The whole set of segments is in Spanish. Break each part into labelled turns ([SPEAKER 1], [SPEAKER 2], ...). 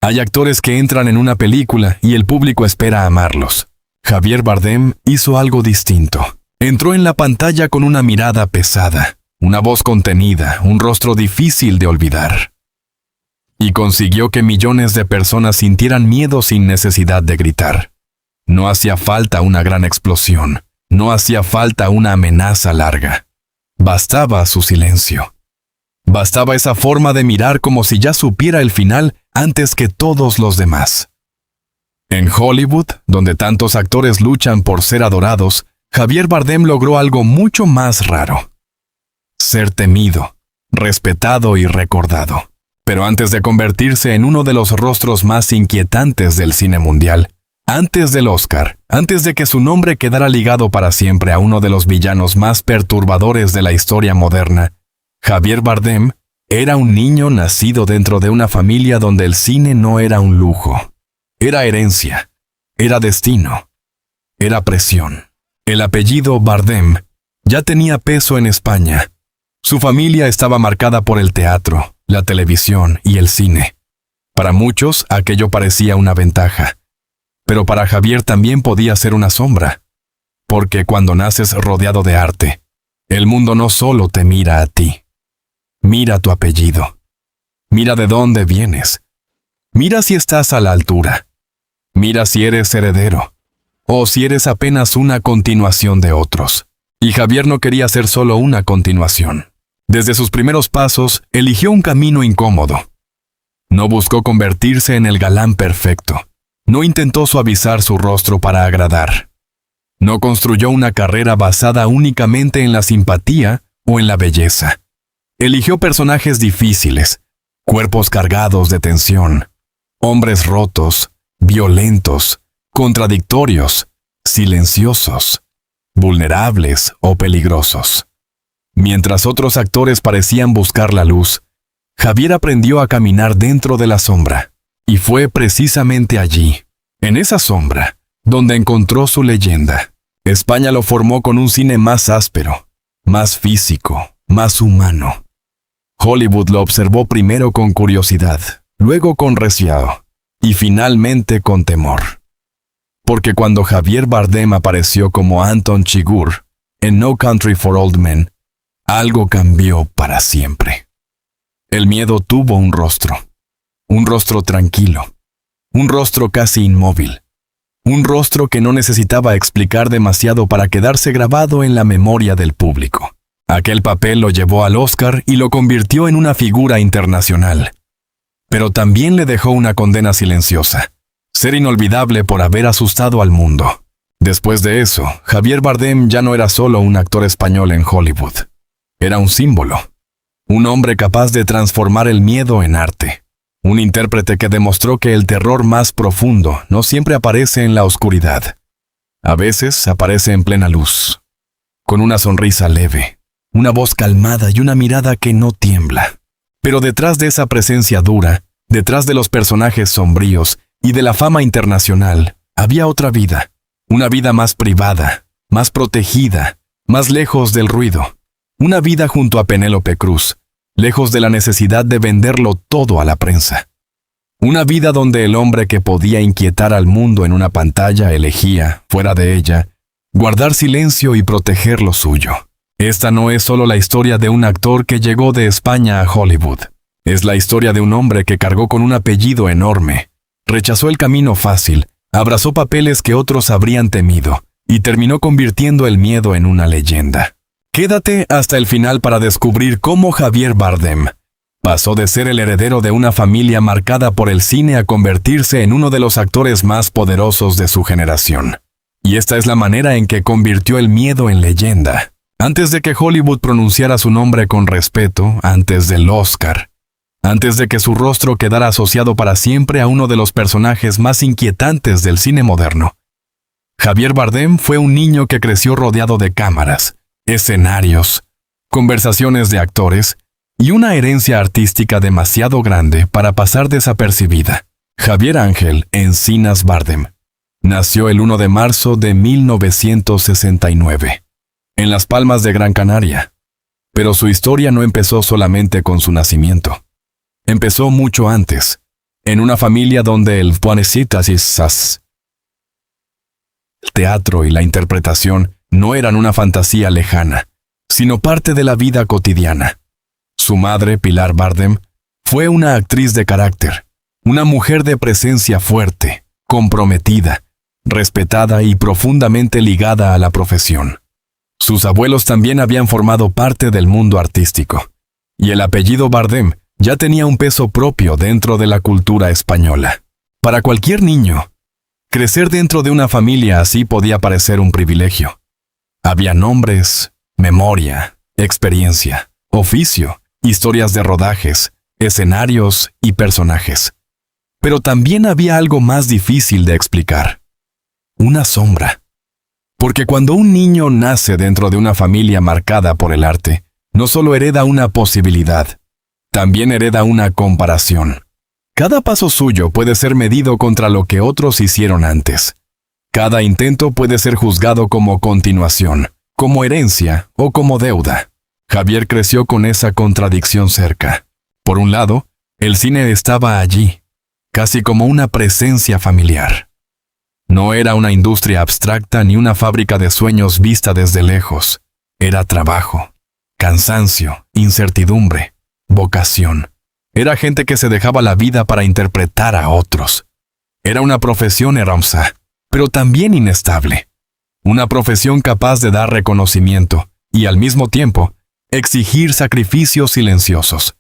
[SPEAKER 1] Hay actores que entran en una película y el público espera amarlos. Javier Bardem hizo algo distinto. Entró en la pantalla con una mirada pesada, una voz contenida, un rostro difícil de olvidar. Y consiguió que millones de personas sintieran miedo sin necesidad de gritar. No hacía falta una gran explosión, no hacía falta una amenaza larga. Bastaba su silencio. Bastaba esa forma de mirar como si ya supiera el final antes que todos los demás. En Hollywood, donde tantos actores luchan por ser adorados, Javier Bardem logró algo mucho más raro. Ser temido, respetado y recordado. Pero antes de convertirse en uno de los rostros más inquietantes del cine mundial, antes del Oscar, antes de que su nombre quedara ligado para siempre a uno de los villanos más perturbadores de la historia moderna, Javier Bardem era un niño nacido dentro de una familia donde el cine no era un lujo. Era herencia, era destino, era presión. El apellido Bardem ya tenía peso en España. Su familia estaba marcada por el teatro, la televisión y el cine. Para muchos, aquello parecía una ventaja. Pero para Javier también podía ser una sombra. Porque cuando naces rodeado de arte, el mundo no solo te mira a ti. Mira tu apellido. Mira de dónde vienes. Mira si estás a la altura. Mira si eres heredero. O si eres apenas una continuación de otros. Y Javier no quería ser solo una continuación. Desde sus primeros pasos, eligió un camino incómodo. No buscó convertirse en el galán perfecto. No intentó suavizar su rostro para agradar. No construyó una carrera basada únicamente en la simpatía o en la belleza. Eligió personajes difíciles, cuerpos cargados de tensión, hombres rotos, violentos, contradictorios, silenciosos, vulnerables o peligrosos. Mientras otros actores parecían buscar la luz, Javier aprendió a caminar dentro de la sombra. Y fue precisamente allí, en esa sombra, donde encontró su leyenda. España lo formó con un cine más áspero, más físico, más humano. Hollywood lo observó primero con curiosidad, luego con recelo, y finalmente con temor. Porque cuando Javier Bardem apareció como Anton Chigurh en No Country for Old Men, algo cambió para siempre. El miedo tuvo un rostro tranquilo, un rostro casi inmóvil, un rostro que no necesitaba explicar demasiado para quedarse grabado en la memoria del público. Aquel papel lo llevó al Oscar y lo convirtió en una figura internacional. Pero también le dejó una condena silenciosa, ser inolvidable por haber asustado al mundo. Después de eso, Javier Bardem ya no era solo un actor español en Hollywood. Era un símbolo, un hombre capaz de transformar el miedo en arte. Un intérprete que demostró que el terror más profundo no siempre aparece en la oscuridad. A veces aparece en plena luz, con una sonrisa leve, una voz calmada y una mirada que no tiembla. Pero detrás de esa presencia dura, detrás de los personajes sombríos y de la fama internacional, había otra vida. Una vida más privada, más protegida, más lejos del ruido. Una vida junto a Penélope Cruz, lejos de la necesidad de venderlo todo a la prensa. Una vida donde el hombre que podía inquietar al mundo en una pantalla elegía, fuera de ella, guardar silencio y proteger lo suyo. Esta no es solo la historia de un actor que llegó de España a Hollywood. Es la historia de un hombre que cargó con un apellido enorme, rechazó el camino fácil, abrazó papeles que otros habrían temido y terminó convirtiendo el miedo en una leyenda. Quédate hasta el final para descubrir cómo Javier Bardem pasó de ser el heredero de una familia marcada por el cine a convertirse en uno de los actores más poderosos de su generación. Y esta es la manera en que convirtió el miedo en leyenda. Antes de que Hollywood pronunciara su nombre con respeto, antes del Oscar, antes de que su rostro quedara asociado para siempre a uno de los personajes más inquietantes del cine moderno, Javier Bardem fue un niño que creció rodeado de cámaras, escenarios, conversaciones de actores y una herencia artística demasiado grande para pasar desapercibida. Javier Ángel Encinas Bardem nació el 1 de marzo de 1969, en Las Palmas de Gran Canaria. Pero su historia no empezó solamente con su nacimiento. Empezó mucho antes, En una familia donde el teatro y la interpretación no eran una fantasía lejana, sino parte de la vida cotidiana. Su madre, Pilar Bardem, fue una actriz de carácter, una mujer de presencia fuerte, comprometida, respetada y profundamente ligada a la profesión. Sus abuelos también habían formado parte del mundo artístico, y el apellido Bardem ya tenía un peso propio dentro de la cultura española. Para cualquier niño, crecer dentro de una familia así podía parecer un privilegio. Había nombres, memoria, experiencia, oficio, historias de rodajes, escenarios y personajes. Pero también había algo más difícil de explicar. Una sombra. Porque cuando un niño nace dentro de una familia marcada por el arte, no solo hereda una posibilidad, también hereda una comparación. Cada paso suyo puede ser medido contra lo que otros hicieron antes. Cada intento puede ser juzgado como continuación, como herencia o como deuda. Javier creció con esa contradicción cerca. Por un lado, el cine estaba allí, casi como una presencia familiar. No era una industria abstracta ni una fábrica de sueños vista desde lejos. Era trabajo, cansancio, incertidumbre, vocación. Era gente que se dejaba la vida para interpretar a otros. Era una profesión hermosa, pero también inestable. Una profesión capaz de dar reconocimiento y, al mismo tiempo, exigir sacrificios silenciosos.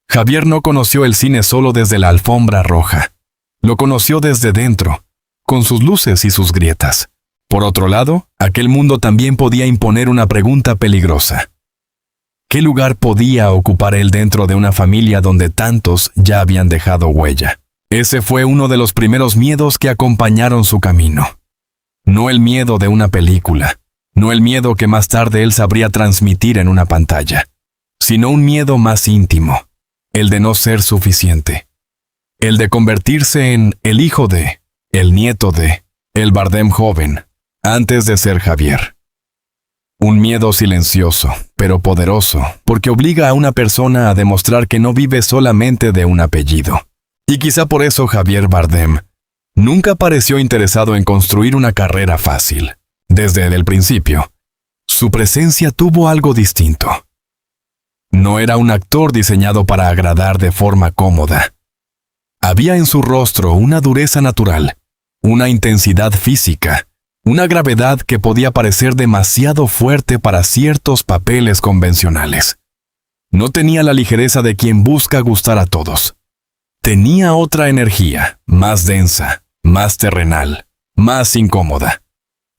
[SPEAKER 1] Javier no conoció el cine solo desde la alfombra roja. Lo conoció desde dentro, con sus luces y sus grietas. Por otro lado, aquel mundo también podía imponer una pregunta peligrosa. ¿Qué lugar podía ocupar él dentro de una familia donde tantos ya habían dejado huella? Ese fue uno de los primeros miedos que acompañaron su camino. No el miedo de una película, no el miedo que más tarde él sabría transmitir en una pantalla, sino un miedo más íntimo, el de no ser suficiente, el de convertirse en el hijo de, el nieto de, el Bardem joven, antes de ser Javier. Un miedo silencioso, pero poderoso, porque obliga a una persona a demostrar que no vive solamente de un apellido. Y quizá por eso Javier Bardem nunca pareció interesado en construir una carrera fácil. Desde el principio, su presencia tuvo algo distinto. No era un actor diseñado para agradar de forma cómoda. Había en su rostro una dureza natural, una intensidad física, una gravedad que podía parecer demasiado fuerte para ciertos papeles convencionales. No tenía la ligereza de quien busca gustar a todos. Tenía otra energía, más densa, más terrenal, más incómoda.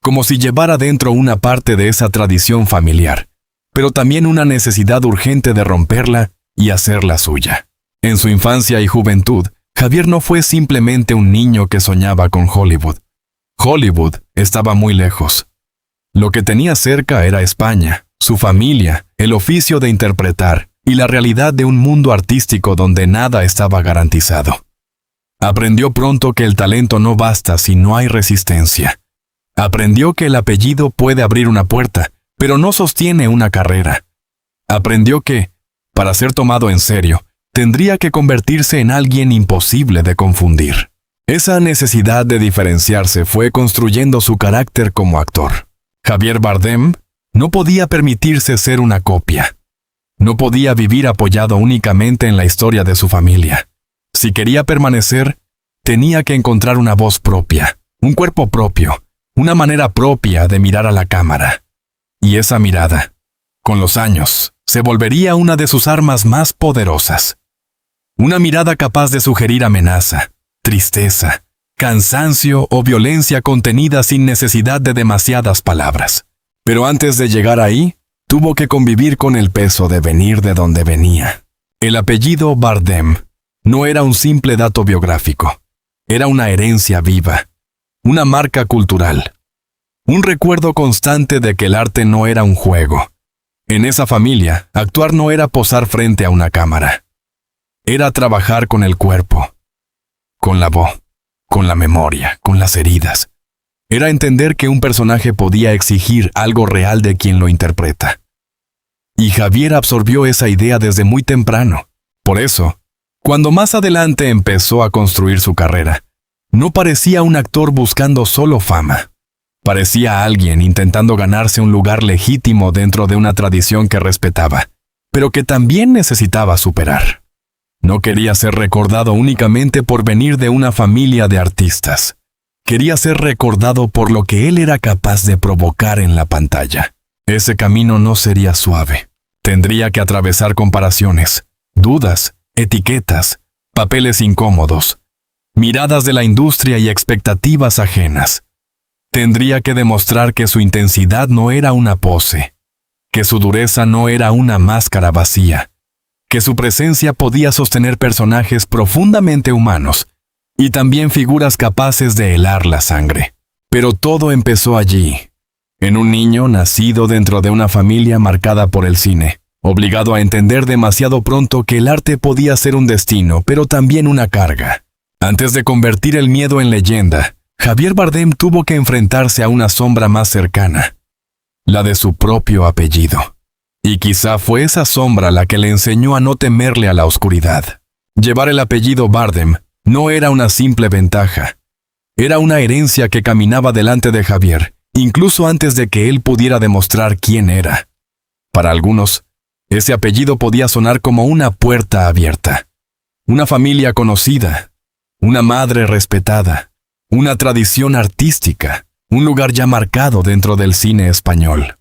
[SPEAKER 1] Como si llevara dentro una parte de esa tradición familiar, pero también una necesidad urgente de romperla y hacerla suya. En su infancia y juventud, Javier no fue simplemente un niño que soñaba con Hollywood. Hollywood estaba muy lejos. Lo que tenía cerca era España, su familia, el oficio de interpretar y la realidad de un mundo artístico donde nada estaba garantizado. Aprendió pronto que el talento no basta si no hay resistencia. Aprendió que el apellido puede abrir una puerta, pero no sostiene una carrera. Aprendió que, para ser tomado en serio, tendría que convertirse en alguien imposible de confundir. Esa necesidad de diferenciarse fue construyendo su carácter como actor. Javier Bardem no podía permitirse ser una copia. No podía vivir apoyado únicamente en la historia de su familia. Si quería permanecer, tenía que encontrar una voz propia, un cuerpo propio, una manera propia de mirar a la cámara. Y esa mirada, con los años, se volvería una de sus armas más poderosas. Una mirada capaz de sugerir amenaza, tristeza, cansancio o violencia contenida sin necesidad de demasiadas palabras. Pero antes de llegar ahí, tuvo que convivir con el peso de venir de donde venía. El apellido Bardem no era un simple dato biográfico, era una herencia viva, una marca cultural, un recuerdo constante de que el arte no era un juego. En esa familia, actuar no era posar frente a una cámara. Era trabajar con el cuerpo, con la voz, con la memoria, con las heridas. Era entender que un personaje podía exigir algo real de quien lo interpreta. Y Javier absorbió esa idea desde muy temprano. Por eso, Cuando más adelante empezó a construir su carrera, no parecía un actor buscando solo fama. Parecía alguien intentando ganarse un lugar legítimo dentro de una tradición que respetaba, pero que también necesitaba superar. No quería ser recordado únicamente por venir de una familia de artistas. Quería ser recordado por lo que él era capaz de provocar en la pantalla. Ese camino no sería suave. Tendría que atravesar comparaciones, dudas, etiquetas, papeles incómodos, miradas de la industria y expectativas ajenas. Tendría que demostrar que su intensidad no era una pose, que su dureza no era una máscara vacía, que su presencia podía sostener personajes profundamente humanos y también figuras capaces de helar la sangre. Pero todo empezó allí, en un niño nacido dentro de una familia marcada por el cine, obligado a entender demasiado pronto que el arte podía ser un destino, pero también una carga. Antes de convertir el miedo en leyenda, Javier Bardem tuvo que enfrentarse a una sombra más cercana, la de su propio apellido. Y quizá fue esa sombra la que le enseñó a no temerle a la oscuridad. Llevar el apellido Bardem no era una simple ventaja. Era una herencia que caminaba delante de Javier, incluso antes de que él pudiera demostrar quién era. Para algunos, ese apellido podía sonar como una puerta abierta. Una familia conocida, una madre respetada, una tradición artística, un lugar ya marcado dentro del cine español.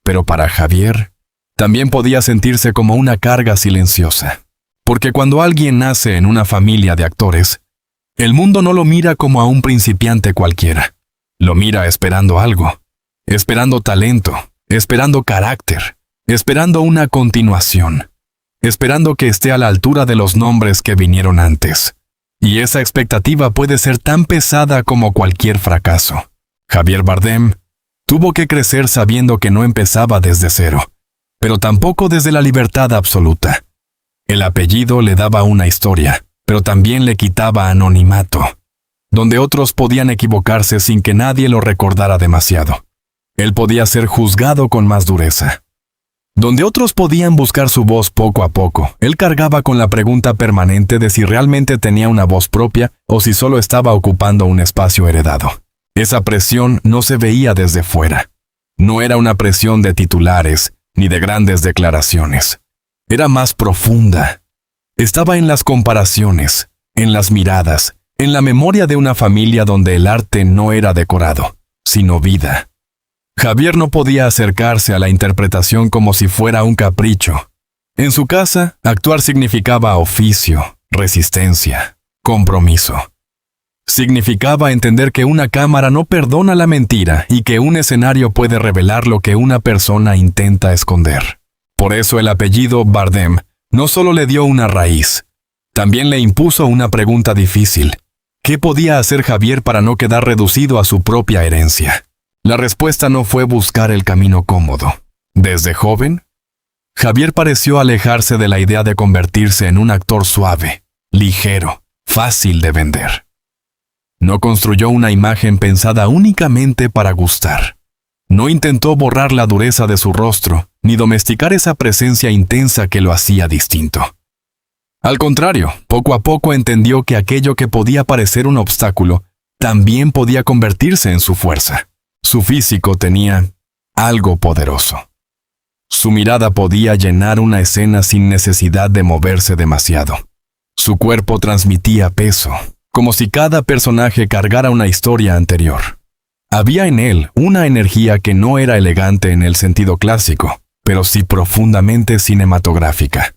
[SPEAKER 1] Pero para Javier, también podía sentirse como una carga silenciosa. Porque cuando alguien nace en una familia de actores, el mundo no lo mira como a un principiante cualquiera. Lo mira esperando algo, esperando talento, esperando carácter, esperando una continuación, esperando que esté a la altura de los nombres que vinieron antes. Y esa expectativa puede ser tan pesada como cualquier fracaso. Javier Bardem tuvo que crecer sabiendo que no empezaba desde cero, pero tampoco desde la libertad absoluta. El apellido le daba una historia, pero también le quitaba anonimato, donde otros podían equivocarse sin que nadie lo recordara demasiado. Él podía ser juzgado con más dureza. Donde otros podían buscar su voz poco a poco, él cargaba con la pregunta permanente de si realmente tenía una voz propia o si solo estaba ocupando un espacio heredado. Esa presión no se veía desde fuera. No era una presión de titulares ni de grandes declaraciones. Era más profunda. Estaba en las comparaciones, en las miradas, en la memoria de una familia donde el arte no era decorado, sino vida. Javier no podía acercarse a la interpretación como si fuera un capricho. En su casa, actuar significaba oficio, resistencia, compromiso. Significaba entender que una cámara no perdona la mentira y que un escenario puede revelar lo que una persona intenta esconder. Por eso el apellido Bardem no solo le dio una raíz, también le impuso una pregunta difícil. ¿Qué podía hacer Javier para no quedar reducido a su propia herencia? La respuesta no fue buscar el camino cómodo. Desde joven, Javier pareció alejarse de la idea de convertirse en un actor suave, ligero, fácil de vender. No construyó una imagen pensada únicamente para gustar. No intentó borrar la dureza de su rostro, ni domesticar esa presencia intensa que lo hacía distinto. Al contrario, poco a poco entendió que aquello que podía parecer un obstáculo, también podía convertirse en su fuerza. Su físico tenía algo poderoso. Su mirada podía llenar una escena sin necesidad de moverse demasiado. Su cuerpo transmitía peso, como si cada personaje cargara una historia anterior. Había en él una energía que no era elegante en el sentido clásico, pero sí profundamente cinematográfica.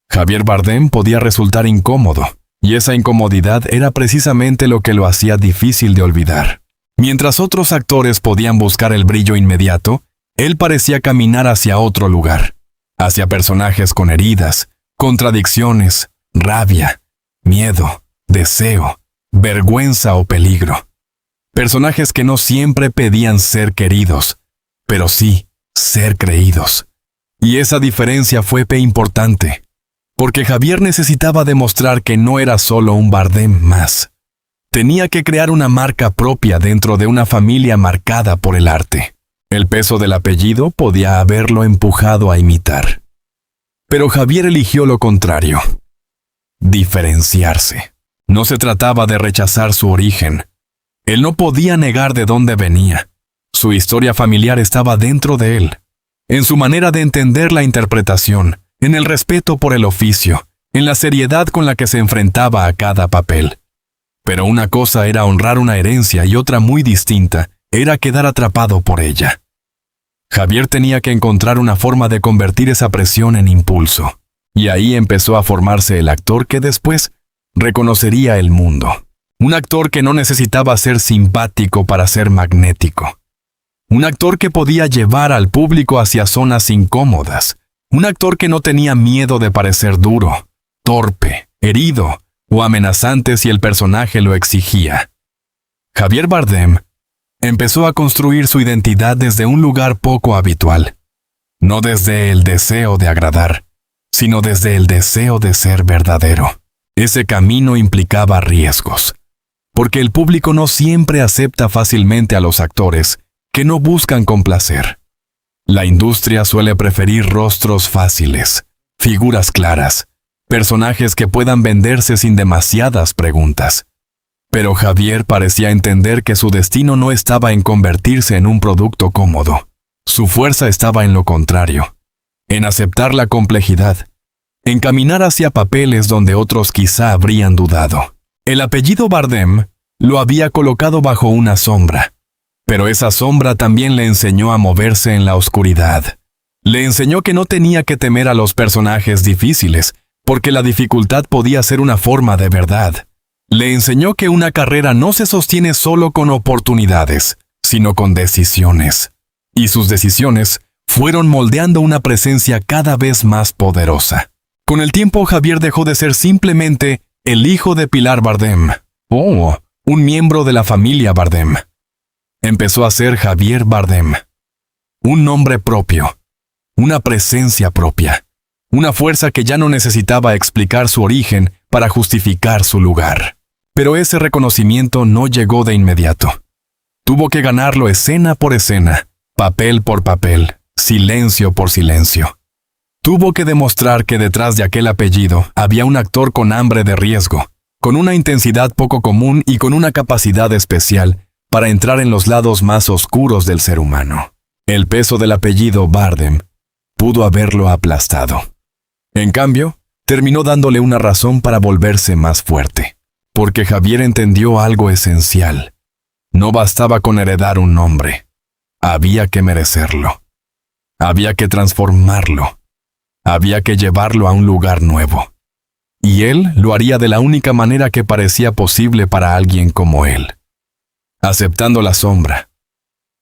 [SPEAKER 1] Javier Bardem podía resultar incómodo, y esa incomodidad era precisamente lo que lo hacía difícil de olvidar. Mientras otros actores podían buscar el brillo inmediato, él parecía caminar hacia otro lugar, hacia personajes con heridas, contradicciones, rabia, miedo, deseo, vergüenza o peligro. Personajes que no siempre pedían ser queridos, pero sí ser creídos. Y esa diferencia fue importante, porque Javier necesitaba demostrar que no era solo un Bardem más. Tenía que crear una marca propia dentro de una familia marcada por el arte. El peso del apellido podía haberlo empujado a imitar. Pero Javier eligió lo contrario. diferenciarse. No se trataba de rechazar su origen. Él no podía negar de dónde venía. Su historia familiar estaba dentro de él, en su manera de entender la interpretación, en el respeto por el oficio, en la seriedad con la que se enfrentaba a cada papel. Pero una cosa era honrar una herencia y otra muy distinta era quedar atrapado por ella. Javier tenía que encontrar una forma de convertir esa presión en impulso, y ahí empezó a formarse el actor que después reconocería el mundo. Un actor que no necesitaba ser simpático para ser magnético. Un actor que podía llevar al público hacia zonas incómodas. Un actor que no tenía miedo de parecer duro, torpe, herido o amenazante si el personaje lo exigía. Javier Bardem empezó a construir su identidad desde un lugar poco habitual. No desde el deseo de agradar, sino desde el deseo de ser verdadero. Ese camino implicaba riesgos, porque el público no siempre acepta fácilmente a los actores que no buscan complacer. La industria suele preferir rostros fáciles, figuras claras, personajes que puedan venderse sin demasiadas preguntas. Pero Javier parecía entender que su destino no estaba en convertirse en un producto cómodo. Su fuerza estaba en lo contrario, en aceptar la complejidad, en caminar hacia papeles donde otros quizá habrían dudado. El apellido Bardem lo había colocado bajo una sombra, pero esa sombra también le enseñó a moverse en la oscuridad. Le enseñó que no tenía que temer a los personajes difíciles, porque la dificultad podía ser una forma de verdad. Le enseñó que una carrera no se sostiene solo con oportunidades, sino con decisiones. Y sus decisiones fueron moldeando una presencia cada vez más poderosa. Con el tiempo, Javier dejó de ser simplemente el hijo de Pilar Bardem, o un miembro de la familia Bardem. Empezó a ser Javier Bardem. Un nombre propio, una presencia propia, una fuerza que ya no necesitaba explicar su origen para justificar su lugar. Pero ese reconocimiento no llegó de inmediato. Tuvo que ganarlo escena por escena, papel por papel, silencio por silencio. Tuvo que demostrar que detrás de aquel apellido había un actor con hambre de riesgo, con una intensidad poco común y con una capacidad especial para entrar en los lados más oscuros del ser humano. El peso del apellido Bardem pudo haberlo aplastado. En cambio, terminó dándole una razón para volverse más fuerte. Porque Javier entendió algo esencial. No bastaba con heredar un nombre. Había que merecerlo. Había que transformarlo. Había que llevarlo a un lugar nuevo. Y él lo haría de la única manera que parecía posible para alguien como él. Aceptando la sombra.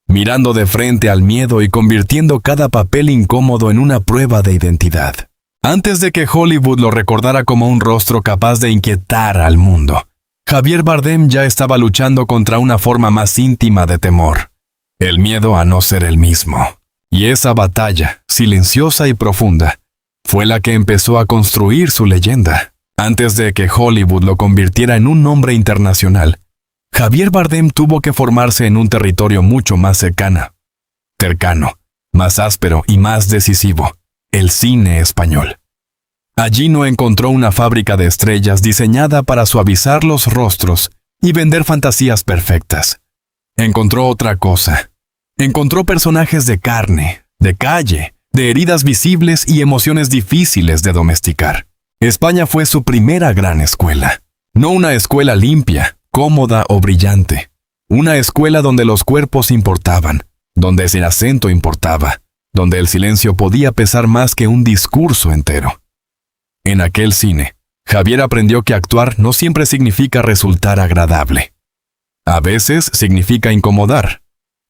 [SPEAKER 1] Mirando de frente al miedo y convirtiendo cada papel incómodo en una prueba de identidad. Antes de que Hollywood lo recordara como un rostro capaz de inquietar al mundo, Javier Bardem ya estaba luchando contra una forma más íntima de temor, el miedo a no ser el mismo. Y esa batalla, silenciosa y profunda, fue la que empezó a construir su leyenda. Antes de que Hollywood lo convirtiera en un nombre internacional, Javier Bardem tuvo que formarse en un territorio mucho más cercano, más áspero y más decisivo. El cine español. Allí no encontró una fábrica de estrellas diseñada para suavizar los rostros y vender fantasías perfectas. Encontró otra cosa. Encontró personajes de carne, de calle, de heridas visibles y emociones difíciles de domesticar. España fue su primera gran escuela. No una escuela limpia, cómoda o brillante. Una escuela donde los cuerpos importaban, donde el acento importaba, donde el silencio podía pesar más que un discurso entero. En aquel cine, Javier aprendió que actuar no siempre significa resultar agradable. A veces significa incomodar.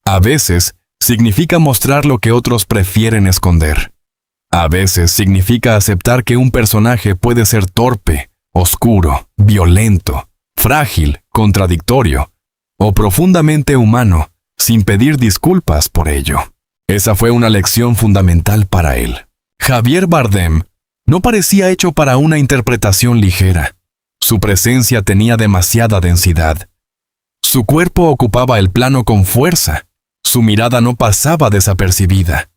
[SPEAKER 1] A veces significa mostrar lo que otros prefieren esconder. A veces significa aceptar que un personaje puede ser torpe, oscuro, violento, frágil, contradictorio o profundamente humano, sin pedir disculpas por ello. Esa fue una lección fundamental para él. Javier Bardem no parecía hecho para una interpretación ligera. Su presencia tenía demasiada densidad. Su cuerpo ocupaba el plano con fuerza. Su mirada no pasaba desapercibida.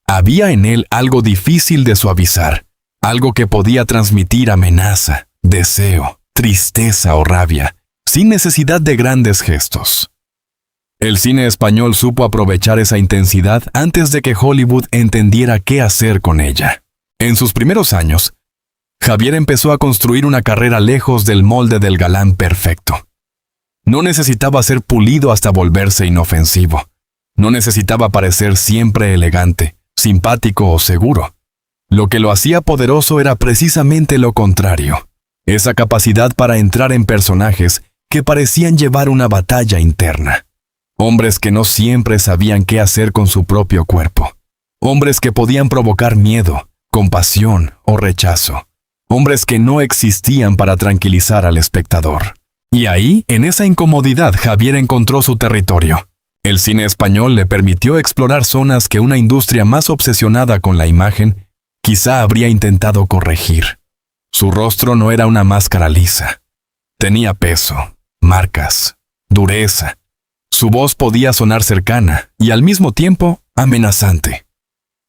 [SPEAKER 1] Había en él algo difícil de suavizar, algo que podía transmitir amenaza, deseo, tristeza o rabia, sin necesidad de grandes gestos. El cine español supo aprovechar esa intensidad antes de que Hollywood entendiera qué hacer con ella. En sus primeros años, Javier empezó a construir una carrera lejos del molde del galán perfecto. No necesitaba ser pulido hasta volverse inofensivo. No necesitaba parecer siempre elegante, simpático o seguro. Lo que lo hacía poderoso era precisamente lo contrario, esa capacidad para entrar en personajes que parecían llevar una batalla interna. Hombres que no siempre sabían qué hacer con su propio cuerpo. Hombres que podían provocar miedo, compasión o rechazo. Hombres que no existían para tranquilizar al espectador. Y ahí, en esa incomodidad, Javier encontró su territorio. El cine español le permitió explorar zonas que una industria más obsesionada con la imagen quizá habría intentado corregir. Su rostro no era una máscara lisa. Tenía peso, marcas, dureza. Su voz podía sonar cercana y al mismo tiempo amenazante.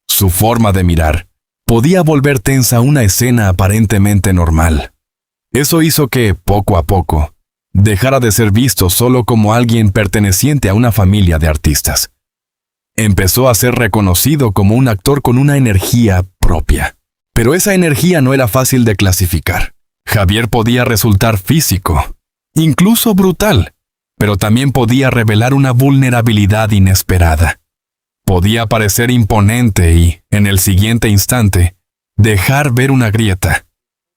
[SPEAKER 1] Su forma de mirar podía volver tensa una escena aparentemente normal. Eso hizo que, poco a poco, dejara de ser visto solo como alguien perteneciente a una familia de artistas. Empezó a ser reconocido como un actor con una energía propia. Pero esa energía no era fácil de clasificar. Javier podía resultar físico, incluso brutal, pero también podía revelar una vulnerabilidad inesperada. Podía parecer imponente y, en el siguiente instante, dejar ver una grieta.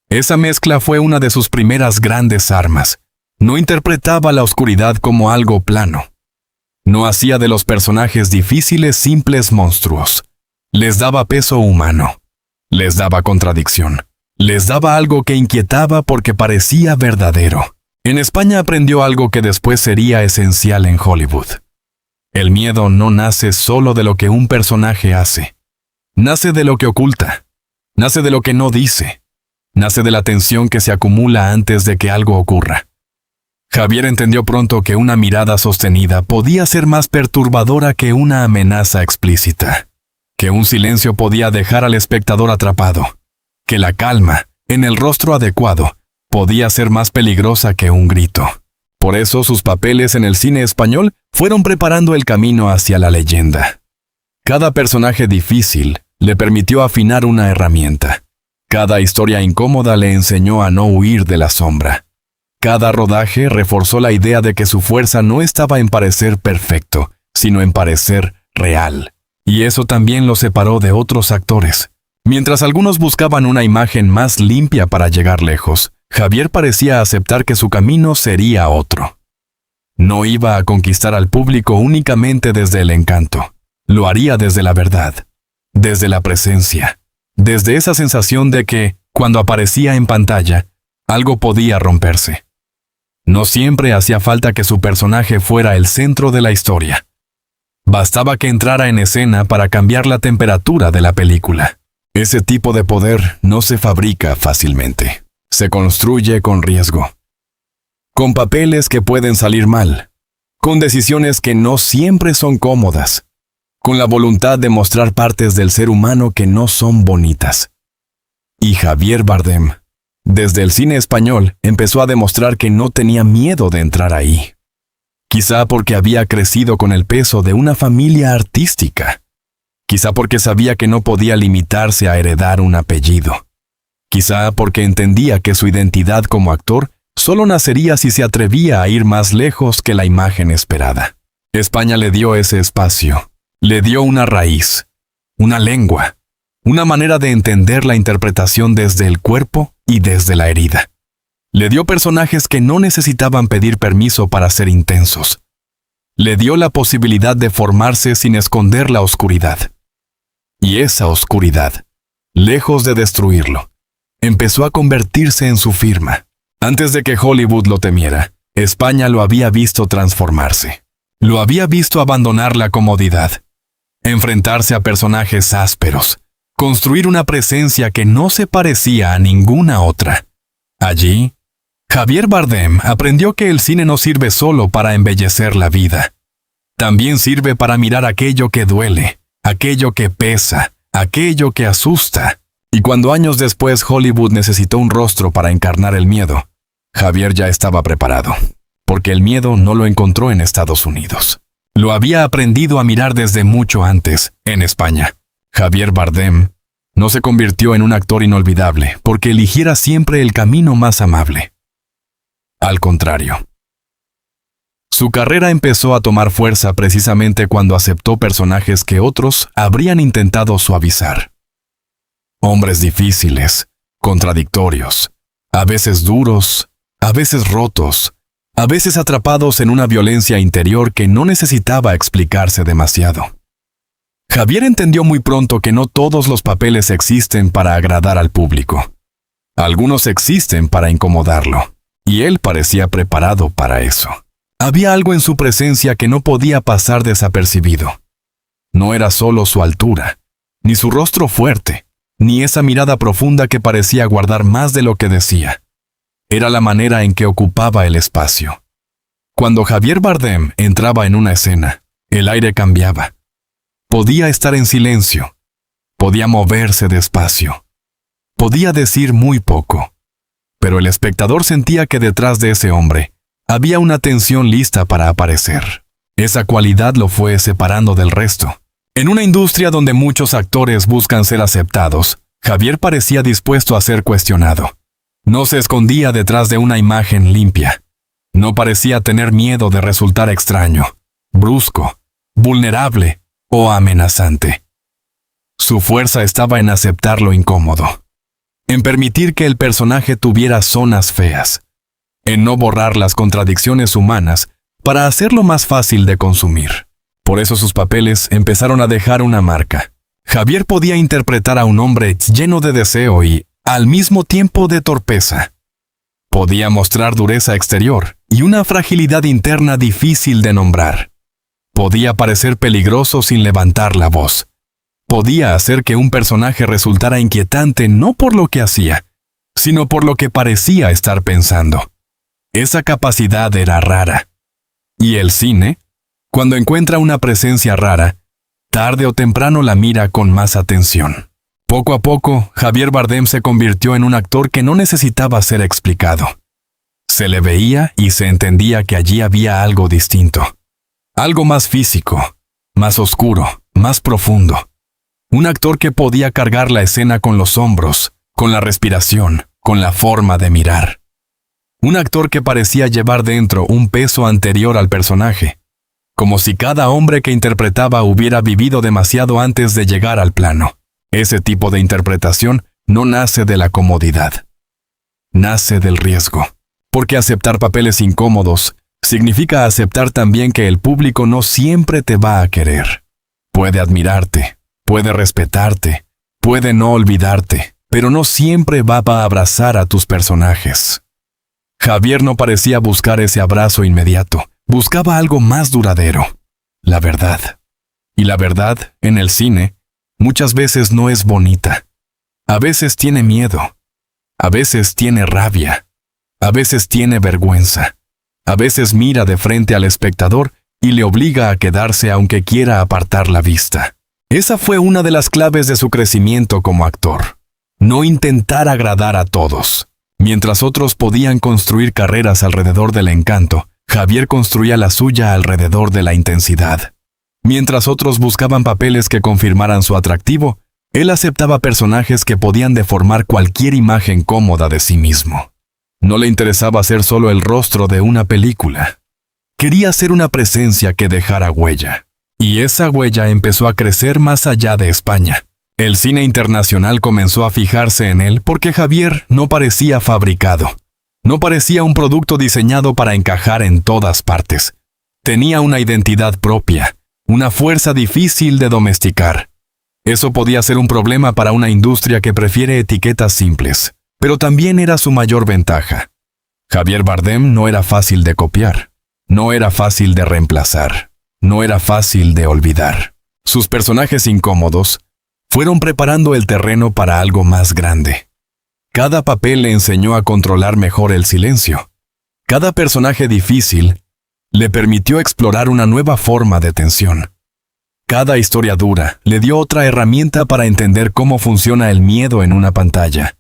[SPEAKER 1] Esa mezcla fue una de sus primeras grandes armas. No interpretaba la oscuridad como algo plano. No hacía de los personajes difíciles simples monstruos. Les daba peso humano. Les daba contradicción. Les daba algo que inquietaba porque parecía verdadero. En España aprendió algo que después sería esencial en Hollywood. El miedo no nace solo de lo que un personaje hace. Nace de lo que oculta. Nace de lo que no dice. Nace de la tensión que se acumula antes de que algo ocurra. Javier entendió pronto que una mirada sostenida podía ser más perturbadora que una amenaza explícita. Que un silencio podía dejar al espectador atrapado. Que la calma, en el rostro adecuado, podía ser más peligrosa que un grito. Por eso sus papeles en el cine español fueron preparando el camino hacia la leyenda. Cada personaje difícil le permitió afinar una herramienta. Cada historia incómoda le enseñó a no huir de la sombra. Cada rodaje reforzó la idea de que su fuerza no estaba en parecer perfecto, sino en parecer real. Y eso también lo separó de otros actores. Mientras algunos buscaban una imagen más limpia para llegar lejos, Javier parecía aceptar que su camino sería otro. No iba a conquistar al público únicamente desde el encanto. Lo haría desde la verdad, desde la presencia, desde esa sensación de que, cuando aparecía en pantalla, algo podía romperse. No siempre hacía falta que su personaje fuera el centro de la historia. Bastaba que entrara en escena para cambiar la temperatura de la película. Ese tipo de poder no se fabrica fácilmente. Se construye con riesgo. Con papeles que pueden salir mal. Con decisiones que no siempre son cómodas. Con la voluntad de mostrar partes del ser humano que no son bonitas. Y Javier Bardem, desde el cine español, empezó a demostrar que no tenía miedo de entrar ahí. Quizá porque había crecido con el peso de una familia artística. Quizá porque sabía que no podía limitarse a heredar un apellido. Quizá porque entendía que su identidad como actor solo nacería si se atrevía a ir más lejos que la imagen esperada. España le dio ese espacio. Le dio una raíz, una lengua, una manera de entender la interpretación desde el cuerpo y desde la herida. Le dio personajes que no necesitaban pedir permiso para ser intensos. Le dio la posibilidad de formarse sin esconder la oscuridad. Y esa oscuridad, lejos de destruirlo, empezó a convertirse en su firma. Antes de que Hollywood lo temiera, España lo había visto transformarse. Lo había visto abandonar la comodidad, enfrentarse a personajes ásperos, construir una presencia que no se parecía a ninguna otra. Allí, Javier Bardem aprendió que el cine no sirve solo para embellecer la vida. También sirve para mirar aquello que duele, aquello que pesa, aquello que asusta. Y cuando años después Hollywood necesitó un rostro para encarnar el miedo, Javier ya estaba preparado, porque el miedo no lo encontró en Estados Unidos. Lo había aprendido a mirar desde mucho antes, en España. Javier Bardem no se convirtió en un actor inolvidable porque eligiera siempre el camino más amable. Al contrario. Su carrera empezó a tomar fuerza precisamente cuando aceptó personajes que otros habrían intentado suavizar. Hombres difíciles, contradictorios, a veces duros, a veces rotos, a veces atrapados en una violencia interior que no necesitaba explicarse demasiado. Javier entendió muy pronto que no todos los papeles existen para agradar al público. Algunos existen para incomodarlo, y él parecía preparado para eso. Había algo en su presencia que no podía pasar desapercibido. No era solo su altura, ni su rostro fuerte, ni esa mirada profunda que parecía guardar más de lo que decía. Era la manera en que ocupaba el espacio. Cuando Javier Bardem entraba en una escena, el aire cambiaba. Podía estar en silencio, podía moverse despacio, podía decir muy poco, pero el espectador sentía que detrás de ese hombre había una tensión lista para aparecer. Esa cualidad lo fue separando del resto. En una industria donde muchos actores buscan ser aceptados, Javier parecía dispuesto a ser cuestionado. No se escondía detrás de una imagen limpia. No parecía tener miedo de resultar extraño, brusco, vulnerable o amenazante. Su fuerza estaba en aceptar lo incómodo, en permitir que el personaje tuviera zonas feas, en no borrar las contradicciones humanas para hacerlo más fácil de consumir. Por eso sus papeles empezaron a dejar una marca. Javier podía interpretar a un hombre lleno de deseo y, al mismo tiempo, de torpeza. Podía mostrar dureza exterior y una fragilidad interna difícil de nombrar. Podía parecer peligroso sin levantar la voz. Podía hacer que un personaje resultara inquietante no por lo que hacía, sino por lo que parecía estar pensando. Esa capacidad era rara. Y el cine, cuando encuentra una presencia rara, tarde o temprano la mira con más atención. Poco a poco, Javier Bardem se convirtió en un actor que no necesitaba ser explicado. Se le veía y se entendía que allí había algo distinto. Algo más físico, más oscuro, más profundo. Un actor que podía cargar la escena con los hombros, con la respiración, con la forma de mirar. Un actor que parecía llevar dentro un peso anterior al personaje, como si cada hombre que interpretaba hubiera vivido demasiado antes de llegar al plano. Ese tipo de interpretación no nace de la comodidad. Nace del riesgo. Porque aceptar papeles incómodos significa aceptar también que el público no siempre te va a querer. Puede admirarte, puede respetarte, puede no olvidarte, pero no siempre va a abrazar a tus personajes. Javier no parecía buscar ese abrazo inmediato, buscaba algo más duradero, la verdad. Y la verdad, en el cine, muchas veces no es bonita. A veces tiene miedo, a veces tiene rabia, a veces tiene vergüenza, a veces mira de frente al espectador y le obliga a quedarse aunque quiera apartar la vista. Esa fue una de las claves de su crecimiento como actor. No intentar agradar a todos. Mientras otros podían construir carreras alrededor del encanto, Javier construía la suya alrededor de la intensidad. Mientras otros buscaban papeles que confirmaran su atractivo, él aceptaba personajes que podían deformar cualquier imagen cómoda de sí mismo. No le interesaba ser solo el rostro de una película. Quería ser una presencia que dejara huella. Y esa huella empezó a crecer más allá de España. El cine internacional comenzó a fijarse en él porque Javier no parecía fabricado. No parecía un producto diseñado para encajar en todas partes. Tenía una identidad propia, una fuerza difícil de domesticar. Eso podía ser un problema para una industria que prefiere etiquetas simples, pero también era su mayor ventaja. Javier Bardem no era fácil de copiar, no era fácil de reemplazar, no era fácil de olvidar. Sus personajes incómodos fueron preparando el terreno para algo más grande. Cada papel le enseñó a controlar mejor el silencio. Cada personaje difícil le permitió explorar una nueva forma de tensión. Cada historia dura le dio otra herramienta para entender cómo funciona el miedo en una pantalla.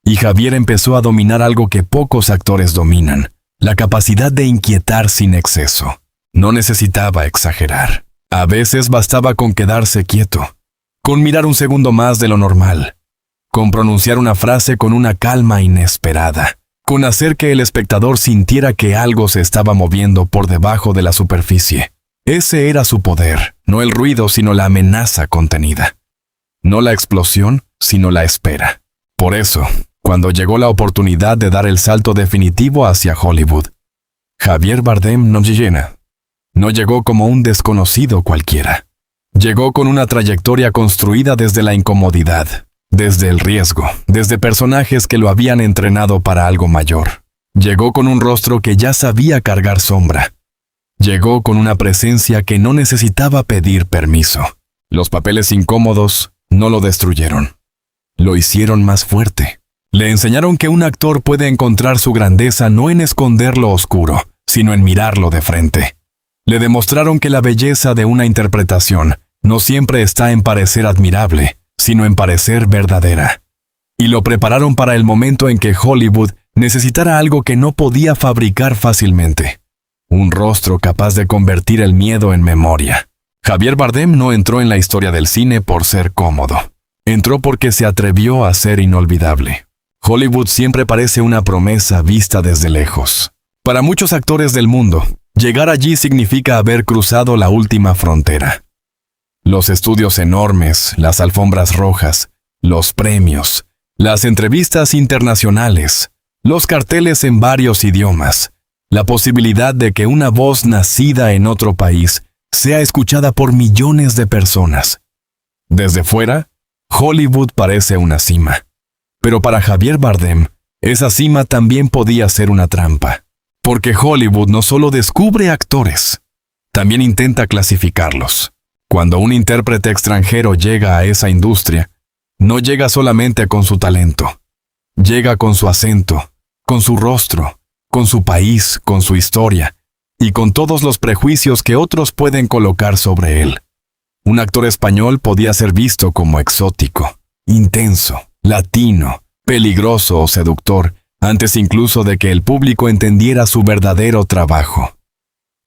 [SPEAKER 1] Y Javier empezó a dominar algo que pocos actores dominan: la capacidad de inquietar sin exceso. No necesitaba exagerar. A veces bastaba con quedarse quieto, con mirar un segundo más de lo normal, con pronunciar una frase con una calma inesperada, con hacer que el espectador sintiera que algo se estaba moviendo por debajo de la superficie. Ese era su poder, no el ruido, sino la amenaza contenida. No la explosión, sino la espera. Por eso, cuando llegó la oportunidad de dar el salto definitivo hacia Hollywood, Javier Bardem no llegó como un desconocido cualquiera. Llegó con una trayectoria construida desde la incomodidad, desde el riesgo, desde personajes que lo habían entrenado para algo mayor. Llegó con un rostro que ya sabía cargar sombra. Llegó con una presencia que no necesitaba pedir permiso. Los papeles incómodos no lo destruyeron. Lo hicieron más fuerte. Le enseñaron que un actor puede encontrar su grandeza no en esconder lo oscuro, sino en mirarlo de frente. Le demostraron que la belleza de una interpretación no siempre está en parecer admirable, sino en parecer verdadera. Y lo prepararon para el momento en que Hollywood necesitara algo que no podía fabricar fácilmente: un rostro capaz de convertir el miedo en memoria. Javier Bardem no entró en la historia del cine por ser cómodo. Entró porque se atrevió a ser inolvidable. Hollywood siempre parece una promesa vista desde lejos. Para muchos actores del mundo, llegar allí significa haber cruzado la última frontera. Los estudios enormes, las alfombras rojas, los premios, las entrevistas internacionales, los carteles en varios idiomas, la posibilidad de que una voz nacida en otro país sea escuchada por millones de personas. Desde fuera, Hollywood parece una cima. Pero para Javier Bardem, esa cima también podía ser una trampa. Porque Hollywood no solo descubre actores, también intenta clasificarlos. Cuando un intérprete extranjero llega a esa industria, no llega solamente con su talento. Llega con su acento, con su rostro, con su país, con su historia, y con todos los prejuicios que otros pueden colocar sobre él. Un actor español podía ser visto como exótico, intenso, latino, peligroso o seductor, antes incluso de que el público entendiera su verdadero trabajo.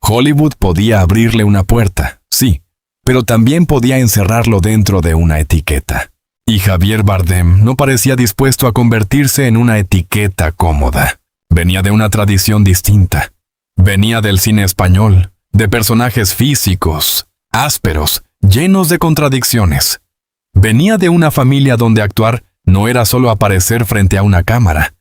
[SPEAKER 1] Hollywood podía abrirle una puerta, sí, pero también podía encerrarlo dentro de una etiqueta. Y Javier Bardem no parecía dispuesto a convertirse en una etiqueta cómoda. Venía de una tradición distinta. Venía del cine español, de personajes físicos, ásperos, llenos de contradicciones. Venía de una familia donde actuar no era solo aparecer frente a una cámara,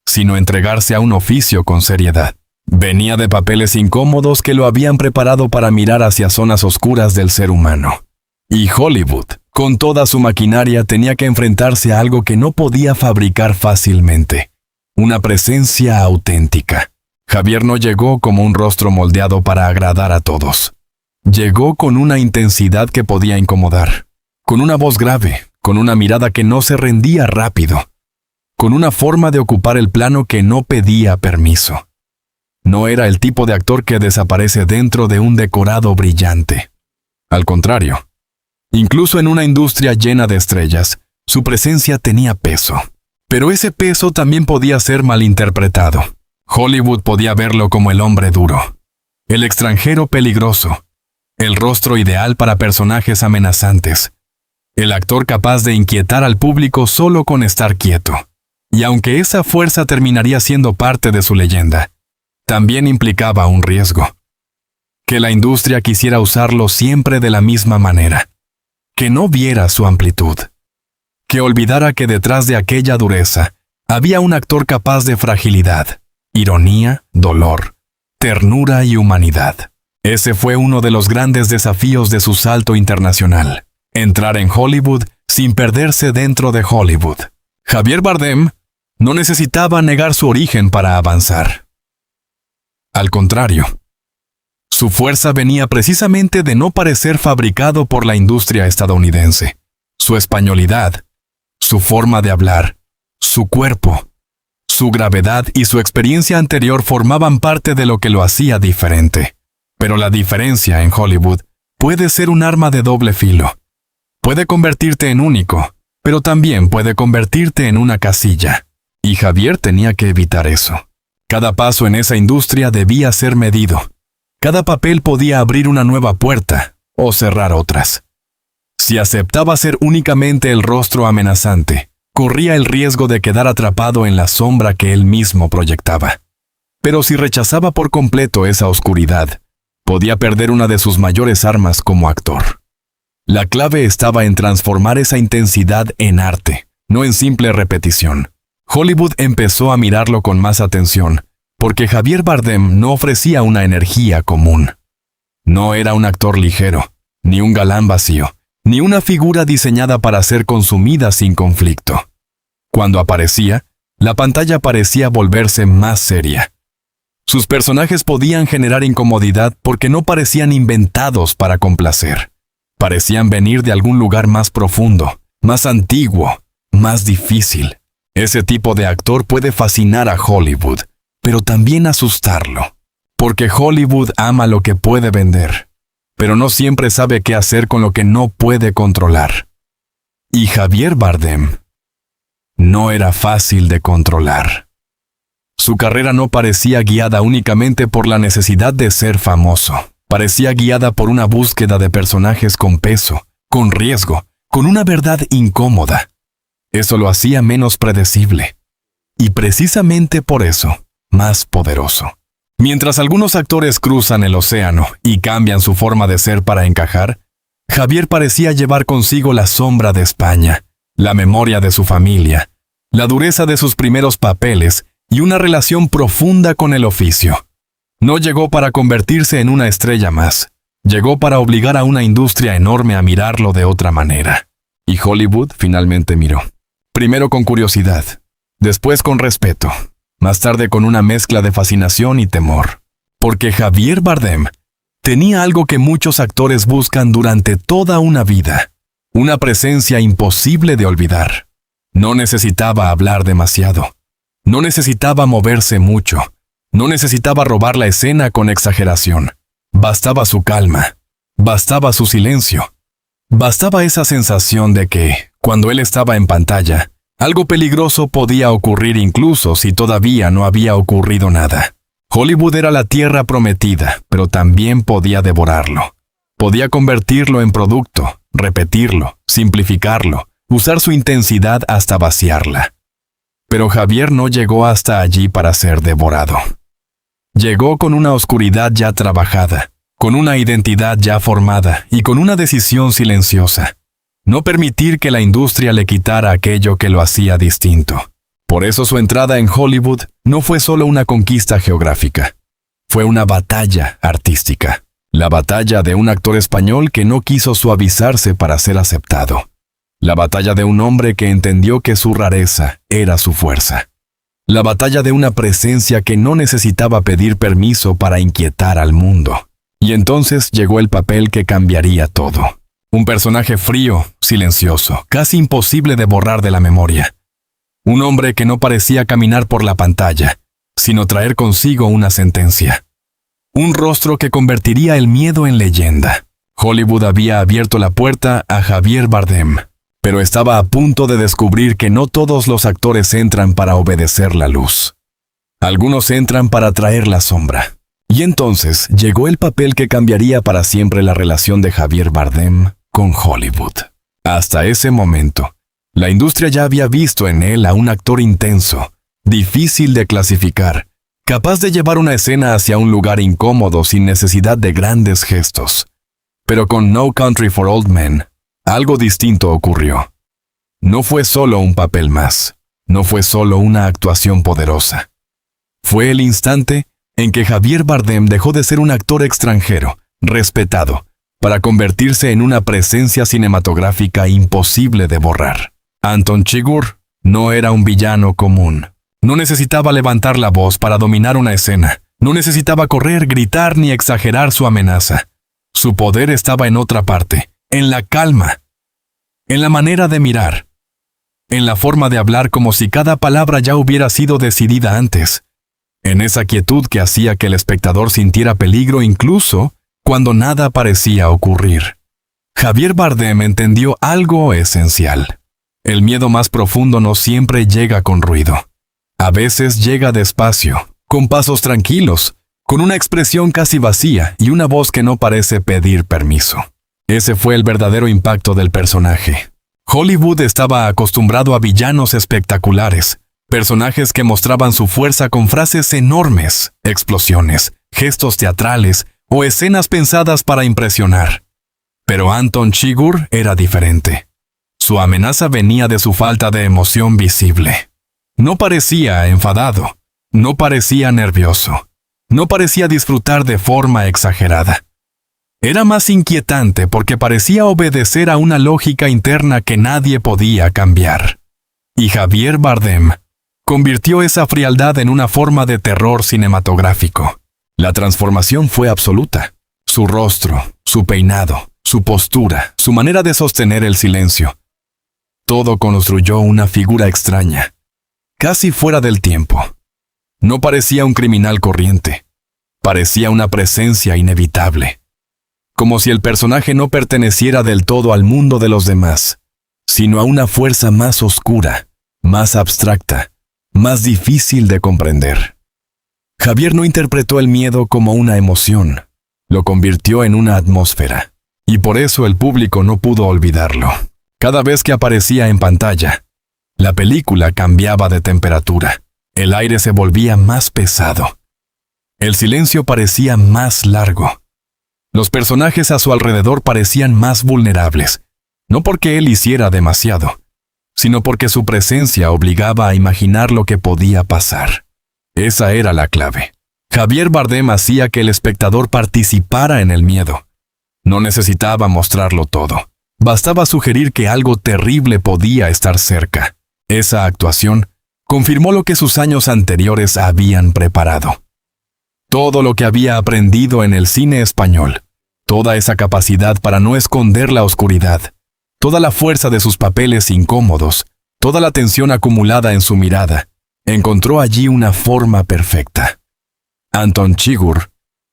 [SPEAKER 1] sino entregarse a un oficio con seriedad. Venía de papeles incómodos que lo habían preparado para mirar hacia zonas oscuras del ser humano. Y Hollywood, con toda su maquinaria, tenía que enfrentarse a algo que no podía fabricar fácilmente: una presencia auténtica. Javier no llegó como un rostro moldeado para agradar a todos. Llegó con una intensidad que podía incomodar, con una voz grave, con una mirada que no se rendía rápido, con una forma de ocupar el plano que no pedía permiso. No era el tipo de actor que desaparece dentro de un decorado brillante. Al contrario, incluso en una industria llena de estrellas, su presencia tenía peso. Pero ese peso también podía ser malinterpretado. Hollywood podía verlo como el hombre duro, el extranjero peligroso, el rostro ideal para personajes amenazantes, el actor capaz de inquietar al público solo con estar quieto. Y aunque esa fuerza terminaría siendo parte de su leyenda, también implicaba un riesgo. Que la industria quisiera usarlo siempre de la misma manera, que no viera su amplitud, que olvidara que detrás de aquella dureza había un actor capaz de fragilidad, ironía, dolor, ternura y humanidad. Ese fue uno de los grandes desafíos de su salto internacional: entrar en Hollywood sin perderse dentro de Hollywood. Javier Bardem no necesitaba negar su origen para avanzar. Al contrario, su fuerza venía precisamente de no parecer fabricado por la industria estadounidense. Su españolidad, su forma de hablar, su cuerpo, su gravedad y su experiencia anterior formaban parte de lo que lo hacía diferente. Pero la diferencia en Hollywood puede ser un arma de doble filo. Puede convertirte en único, pero también puede convertirte en una casilla. Y Javier tenía que evitar eso. Cada paso en esa industria debía ser medido. Cada papel podía abrir una nueva puerta o cerrar otras. Si aceptaba ser únicamente el rostro amenazante, corría el riesgo de quedar atrapado en la sombra que él mismo proyectaba. Pero si rechazaba por completo esa oscuridad, podía perder una de sus mayores armas como actor. La clave estaba en transformar esa intensidad en arte, no en simple repetición. Hollywood empezó a mirarlo con más atención, porque Javier Bardem no ofrecía una energía común. No era un actor ligero, ni un galán vacío, ni una figura diseñada para ser consumida sin conflicto. Cuando aparecía, la pantalla parecía volverse más seria. Sus personajes podían generar incomodidad porque no parecían inventados para complacer. Parecían venir de algún lugar más profundo, más antiguo, más difícil. Ese tipo de actor puede fascinar a Hollywood, pero también asustarlo. Porque Hollywood ama lo que puede vender, pero no siempre sabe qué hacer con lo que no puede controlar. Y Javier Bardem no era fácil de controlar. Su carrera no parecía guiada únicamente por la necesidad de ser famoso. Parecía guiada por una búsqueda de personajes con peso, con riesgo, con una verdad incómoda. Eso lo hacía menos predecible. Y precisamente por eso, más poderoso. Mientras algunos actores cruzan el océano y cambian su forma de ser para encajar, Javier parecía llevar consigo la sombra de España, la memoria de su familia, la dureza de sus primeros papeles y una relación profunda con el oficio. No llegó para convertirse en una estrella más, llegó para obligar a una industria enorme a mirarlo de otra manera. Y Hollywood finalmente miró. Primero con curiosidad, después con respeto, más tarde con una mezcla de fascinación y temor. Porque Javier Bardem tenía algo que muchos actores buscan durante toda una vida, una presencia imposible de olvidar. No necesitaba hablar demasiado, no necesitaba moverse mucho, no necesitaba robar la escena con exageración. Bastaba su calma, bastaba su silencio, bastaba esa sensación de que, cuando él estaba en pantalla, algo peligroso podía ocurrir incluso si todavía no había ocurrido nada. Hollywood era la tierra prometida, pero también podía devorarlo. Podía convertirlo en producto, repetirlo, simplificarlo, usar su intensidad hasta vaciarla. Pero Javier no llegó hasta allí para ser devorado. Llegó con una oscuridad ya trabajada, con una identidad ya formada y con una decisión silenciosa. No permitir que la industria le quitara aquello que lo hacía distinto. Por eso su entrada en Hollywood no fue solo una conquista geográfica. Fue una batalla artística. La batalla de un actor español que no quiso suavizarse para ser aceptado. La batalla de un hombre que entendió que su rareza era su fuerza. La batalla de una presencia que no necesitaba pedir permiso para inquietar al mundo. Y entonces llegó el papel que cambiaría todo. Un personaje frío, silencioso, casi imposible de borrar de la memoria. Un hombre que no parecía caminar por la pantalla, sino traer consigo una sentencia. Un rostro que convertiría el miedo en leyenda. Hollywood había abierto la puerta a Javier Bardem, pero estaba a punto de descubrir que no todos los actores entran para obedecer la luz. Algunos entran para traer la sombra. Y entonces llegó el papel que cambiaría para siempre la relación de Javier Bardem con Hollywood. Hasta ese momento, la industria ya había visto en él a un actor intenso, difícil de clasificar, capaz de llevar una escena hacia un lugar incómodo sin necesidad de grandes gestos. Pero con No Country for Old Men, algo distinto ocurrió. No fue solo un papel más, no fue solo una actuación poderosa. Fue el instante en que Javier Bardem dejó de ser un actor extranjero, respetado, para convertirse en una presencia cinematográfica imposible de borrar. Anton Chigurh no era un villano común. No necesitaba levantar la voz para dominar una escena. No necesitaba correr, gritar ni exagerar su amenaza. Su poder estaba en otra parte, en la calma, en la manera de mirar, en la forma de hablar como si cada palabra ya hubiera sido decidida antes, en esa quietud que hacía que el espectador sintiera peligro incluso cuando nada parecía ocurrir. Javier Bardem entendió algo esencial. El miedo más profundo no siempre llega con ruido. A veces llega despacio, con pasos tranquilos, con una expresión casi vacía y una voz que no parece pedir permiso. Ese fue el verdadero impacto del personaje. Hollywood estaba acostumbrado a villanos espectaculares, personajes que mostraban su fuerza con frases enormes, explosiones, gestos teatrales o escenas pensadas para impresionar. Pero Anton Chigurh era diferente. Su amenaza venía de su falta de emoción visible. No parecía enfadado, no parecía nervioso, no parecía disfrutar de forma exagerada. Era más inquietante porque parecía obedecer a una lógica interna que nadie podía cambiar. Y Javier Bardem convirtió esa frialdad en una forma de terror cinematográfico. La transformación fue absoluta. Su rostro, su peinado, su postura, su manera de sostener el silencio. Todo construyó una figura extraña, casi fuera del tiempo. No parecía un criminal corriente. Parecía una presencia inevitable. Como si el personaje no perteneciera del todo al mundo de los demás, sino a una fuerza más oscura, más abstracta, más difícil de comprender. Javier no interpretó el miedo como una emoción, lo convirtió en una atmósfera, y por eso el público no pudo olvidarlo. Cada vez que aparecía en pantalla, la película cambiaba de temperatura, el aire se volvía más pesado, el silencio parecía más largo. Los personajes a su alrededor parecían más vulnerables, no porque él hiciera demasiado, sino porque su presencia obligaba a imaginar lo que podía pasar. Esa era la clave. Javier Bardem hacía que el espectador participara en el miedo. No necesitaba mostrarlo todo. Bastaba sugerir que algo terrible podía estar cerca. Esa actuación confirmó lo que sus años anteriores habían preparado. Todo lo que había aprendido en el cine español, toda esa capacidad para no esconder la oscuridad, toda la fuerza de sus papeles incómodos, toda la tensión acumulada en su mirada, encontró allí una forma perfecta. Anton Chigurh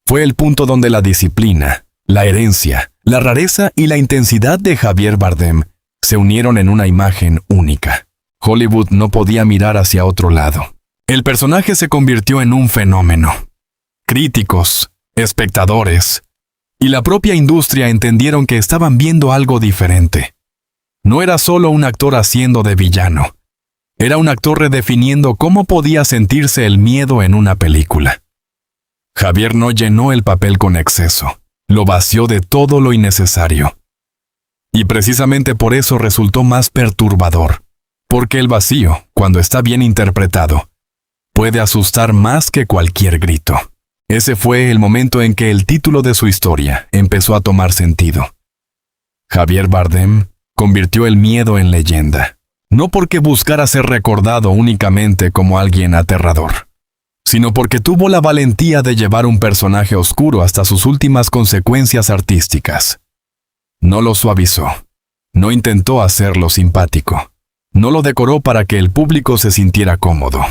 [SPEAKER 1] fue el punto donde la disciplina, la herencia, la rareza y la intensidad de Javier Bardem se unieron en una imagen única. Hollywood no podía mirar hacia otro lado. El personaje se convirtió en un fenómeno. Críticos, espectadores y la propia industria entendieron que estaban viendo algo diferente. No era solo un actor haciendo de villano. Era un actor redefiniendo cómo podía sentirse el miedo en una película. Javier no llenó el papel con exceso, lo vació de todo lo innecesario. Y precisamente por eso resultó más perturbador, porque el vacío, cuando está bien interpretado, puede asustar más que cualquier grito. Ese fue el momento en que el título de su historia empezó a tomar sentido. Javier Bardem convirtió el miedo en leyenda, no porque buscara ser recordado únicamente como alguien aterrador, sino porque tuvo la valentía de llevar un personaje oscuro hasta sus últimas consecuencias artísticas. No lo suavizó, no intentó hacerlo simpático, no lo decoró para que el público se sintiera cómodo.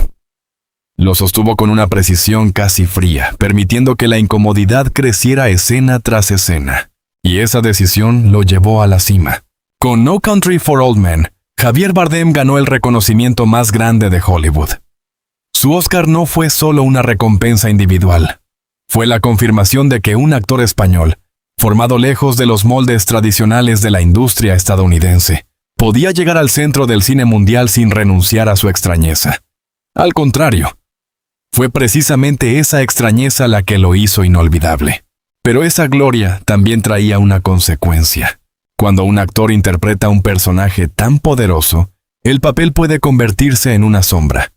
[SPEAKER 1] Lo sostuvo con una precisión casi fría, permitiendo que la incomodidad creciera escena tras escena. Y esa decisión lo llevó a la cima. Con No Country for Old Men, Javier Bardem ganó el reconocimiento más grande de Hollywood. Su Oscar no fue solo una recompensa individual. Fue la confirmación de que un actor español, formado lejos de los moldes tradicionales de la industria estadounidense, podía llegar al centro del cine mundial sin renunciar a su extrañeza. Al contrario, fue precisamente esa extrañeza la que lo hizo inolvidable. Pero esa gloria también traía una consecuencia. Cuando un actor interpreta un personaje tan poderoso, el papel puede convertirse en una sombra.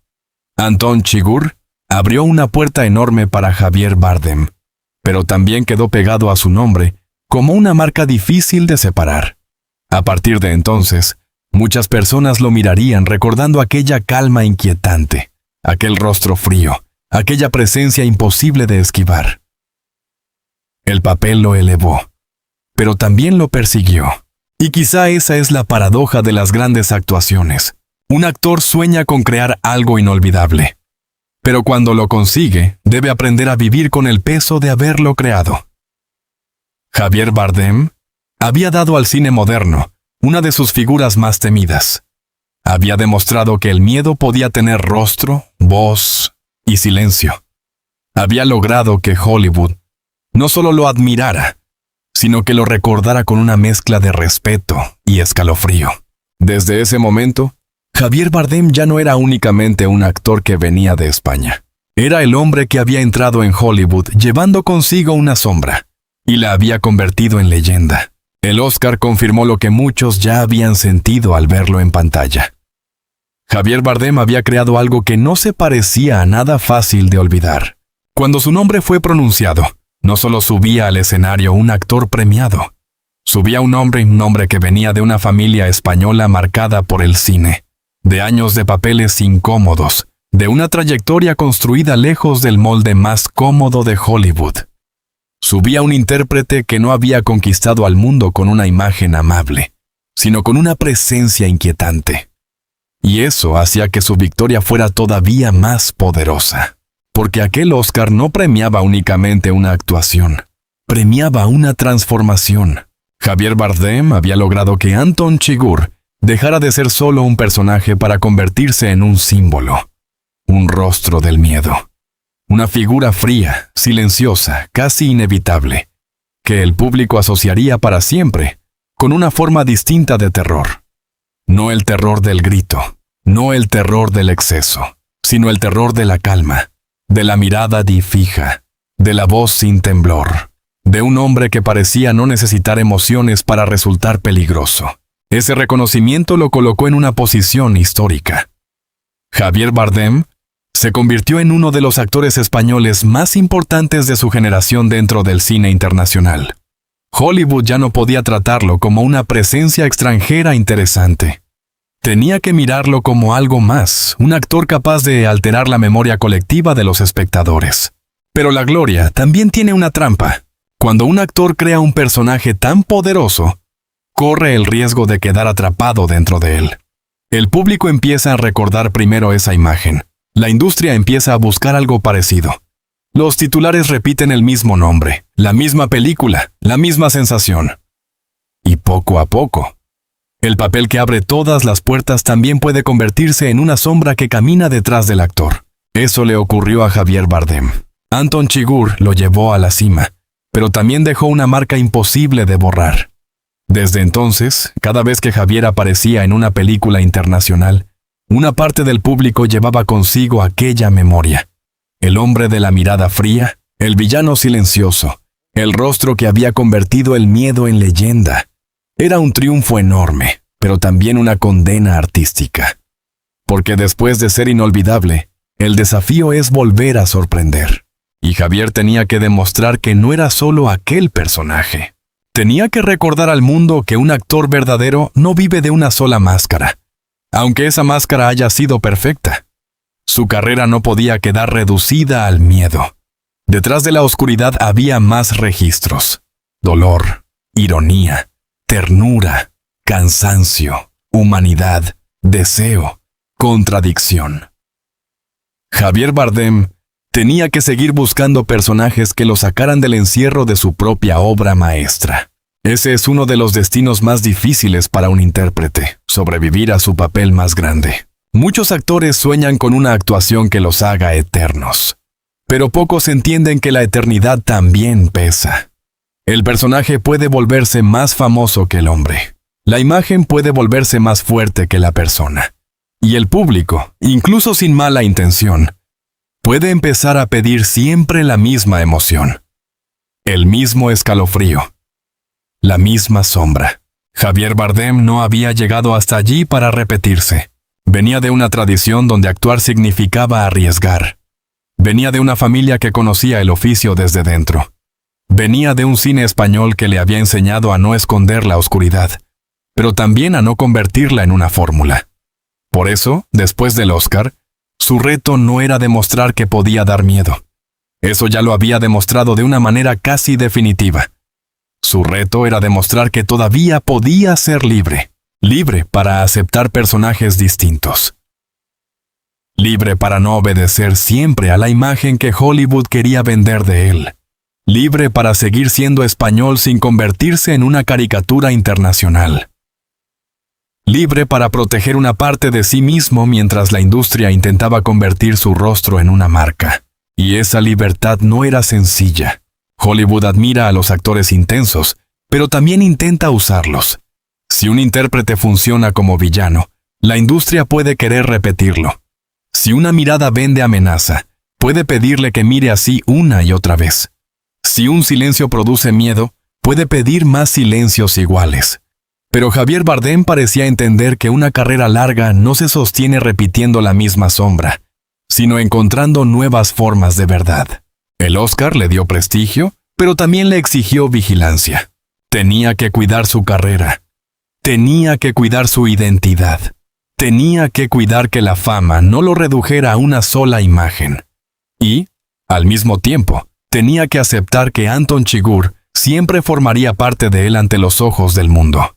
[SPEAKER 1] Anton Chigurh abrió una puerta enorme para Javier Bardem, pero también quedó pegado a su nombre como una marca difícil de separar. A partir de entonces, muchas personas lo mirarían recordando aquella calma inquietante, aquel rostro frío, aquella presencia imposible de esquivar. El papel lo elevó, pero también lo persiguió. Y quizá esa es la paradoja de las grandes actuaciones. Un actor sueña con crear algo inolvidable, pero cuando lo consigue, debe aprender a vivir con el peso de haberlo creado. Javier Bardem había dado al cine moderno una de sus figuras más temidas. Había demostrado que el miedo podía tener rostro, voz y silencio. Había logrado que Hollywood no solo lo admirara, sino que lo recordara con una mezcla de respeto y escalofrío. Desde ese momento, Javier Bardem ya no era únicamente un actor que venía de España. Era el hombre que había entrado en Hollywood llevando consigo una sombra, y la había convertido en leyenda. El Oscar confirmó lo que muchos ya habían sentido al verlo en pantalla. Javier Bardem había creado algo que no se parecía a nada fácil de olvidar. Cuando su nombre fue pronunciado, no solo subía al escenario un actor premiado, subía un hombre que venía de una familia española marcada por el cine, de años de papeles incómodos, de una trayectoria construida lejos del molde más cómodo de Hollywood. Subía un intérprete que no había conquistado al mundo con una imagen amable, sino con una presencia inquietante. Y eso hacía que su victoria fuera todavía más poderosa, porque aquel Oscar no premiaba únicamente una actuación, premiaba una transformación. Javier Bardem había logrado que Anton Chigurh dejara de ser solo un personaje para convertirse en un símbolo, un rostro del miedo, una figura fría, silenciosa, casi inevitable, que el público asociaría para siempre con una forma distinta de terror. No el terror del grito, no el terror del exceso, sino el terror de la calma, de la mirada fija, de la voz sin temblor, de un hombre que parecía no necesitar emociones para resultar peligroso. Ese reconocimiento lo colocó en una posición histórica. Javier Bardem se convirtió en uno de los actores españoles más importantes de su generación dentro del cine internacional. Hollywood ya no podía tratarlo como una presencia extranjera interesante. Tenía que mirarlo como algo más, un actor capaz de alterar la memoria colectiva de los espectadores. Pero la gloria también tiene una trampa. Cuando un actor crea un personaje tan poderoso, corre el riesgo de quedar atrapado dentro de él. El público empieza a recordar primero esa imagen. La industria empieza a buscar algo parecido. Los titulares repiten el mismo nombre, la misma película, la misma sensación. Y poco a poco, el papel que abre todas las puertas también puede convertirse en una sombra que camina detrás del actor. Eso le ocurrió a Javier Bardem. Anton Chigurh lo llevó a la cima, pero también dejó una marca imposible de borrar. Desde entonces, cada vez que Javier aparecía en una película internacional, una parte del público llevaba consigo aquella memoria. El hombre de la mirada fría, el villano silencioso, el rostro que había convertido el miedo en leyenda. Era un triunfo enorme, pero también una condena artística. Porque después de ser inolvidable, el desafío es volver a sorprender. Y Javier tenía que demostrar que no era solo aquel personaje. Tenía que recordar al mundo que un actor verdadero no vive de una sola máscara. Aunque esa máscara haya sido perfecta, su carrera no podía quedar reducida al miedo. Detrás de la oscuridad había más registros: dolor, ironía, ternura, cansancio, humanidad, deseo, contradicción. Javier Bardem tenía que seguir buscando personajes que lo sacaran del encierro de su propia obra maestra. Ese es uno de los destinos más difíciles para un intérprete, sobrevivir a su papel más grande. Muchos actores sueñan con una actuación que los haga eternos, pero pocos entienden que la eternidad también pesa. El personaje puede volverse más famoso que el hombre. La imagen puede volverse más fuerte que la persona. Y el público, incluso sin mala intención, puede empezar a pedir siempre la misma emoción, el mismo escalofrío, la misma sombra. Javier Bardem no había llegado hasta allí para repetirse. Venía de una tradición donde actuar significaba arriesgar. Venía de una familia que conocía el oficio desde dentro. Venía de un cine español que le había enseñado a no esconder la oscuridad, pero también a no convertirla en una fórmula. Por eso, después del Oscar, su reto no era demostrar que podía dar miedo. Eso ya lo había demostrado de una manera casi definitiva. Su reto era demostrar que todavía podía ser libre, libre para aceptar personajes distintos. Libre para no obedecer siempre a la imagen que Hollywood quería vender de él. libre para seguir siendo español sin convertirse en una caricatura internacional. Libre para proteger una parte de sí mismo mientras la industria intentaba convertir su rostro en una marca. Y esa libertad no era sencilla. Hollywood admira a los actores intensos, pero también intenta usarlos. Si un intérprete funciona como villano, la industria puede querer repetirlo. Si una mirada vende amenaza, puede pedirle que mire así una y otra vez. Si un silencio produce miedo, puede pedir más silencios iguales. Pero Javier Bardem parecía entender que una carrera larga no se sostiene repitiendo la misma sombra, sino encontrando nuevas formas de verdad. El Oscar le dio prestigio, pero también le exigió vigilancia. Tenía que cuidar su carrera. Tenía que cuidar su identidad. Tenía que cuidar que la fama no lo redujera a una sola imagen. Y, al mismo tiempo, tenía que aceptar que Anton Chigurh siempre formaría parte de él ante los ojos del mundo.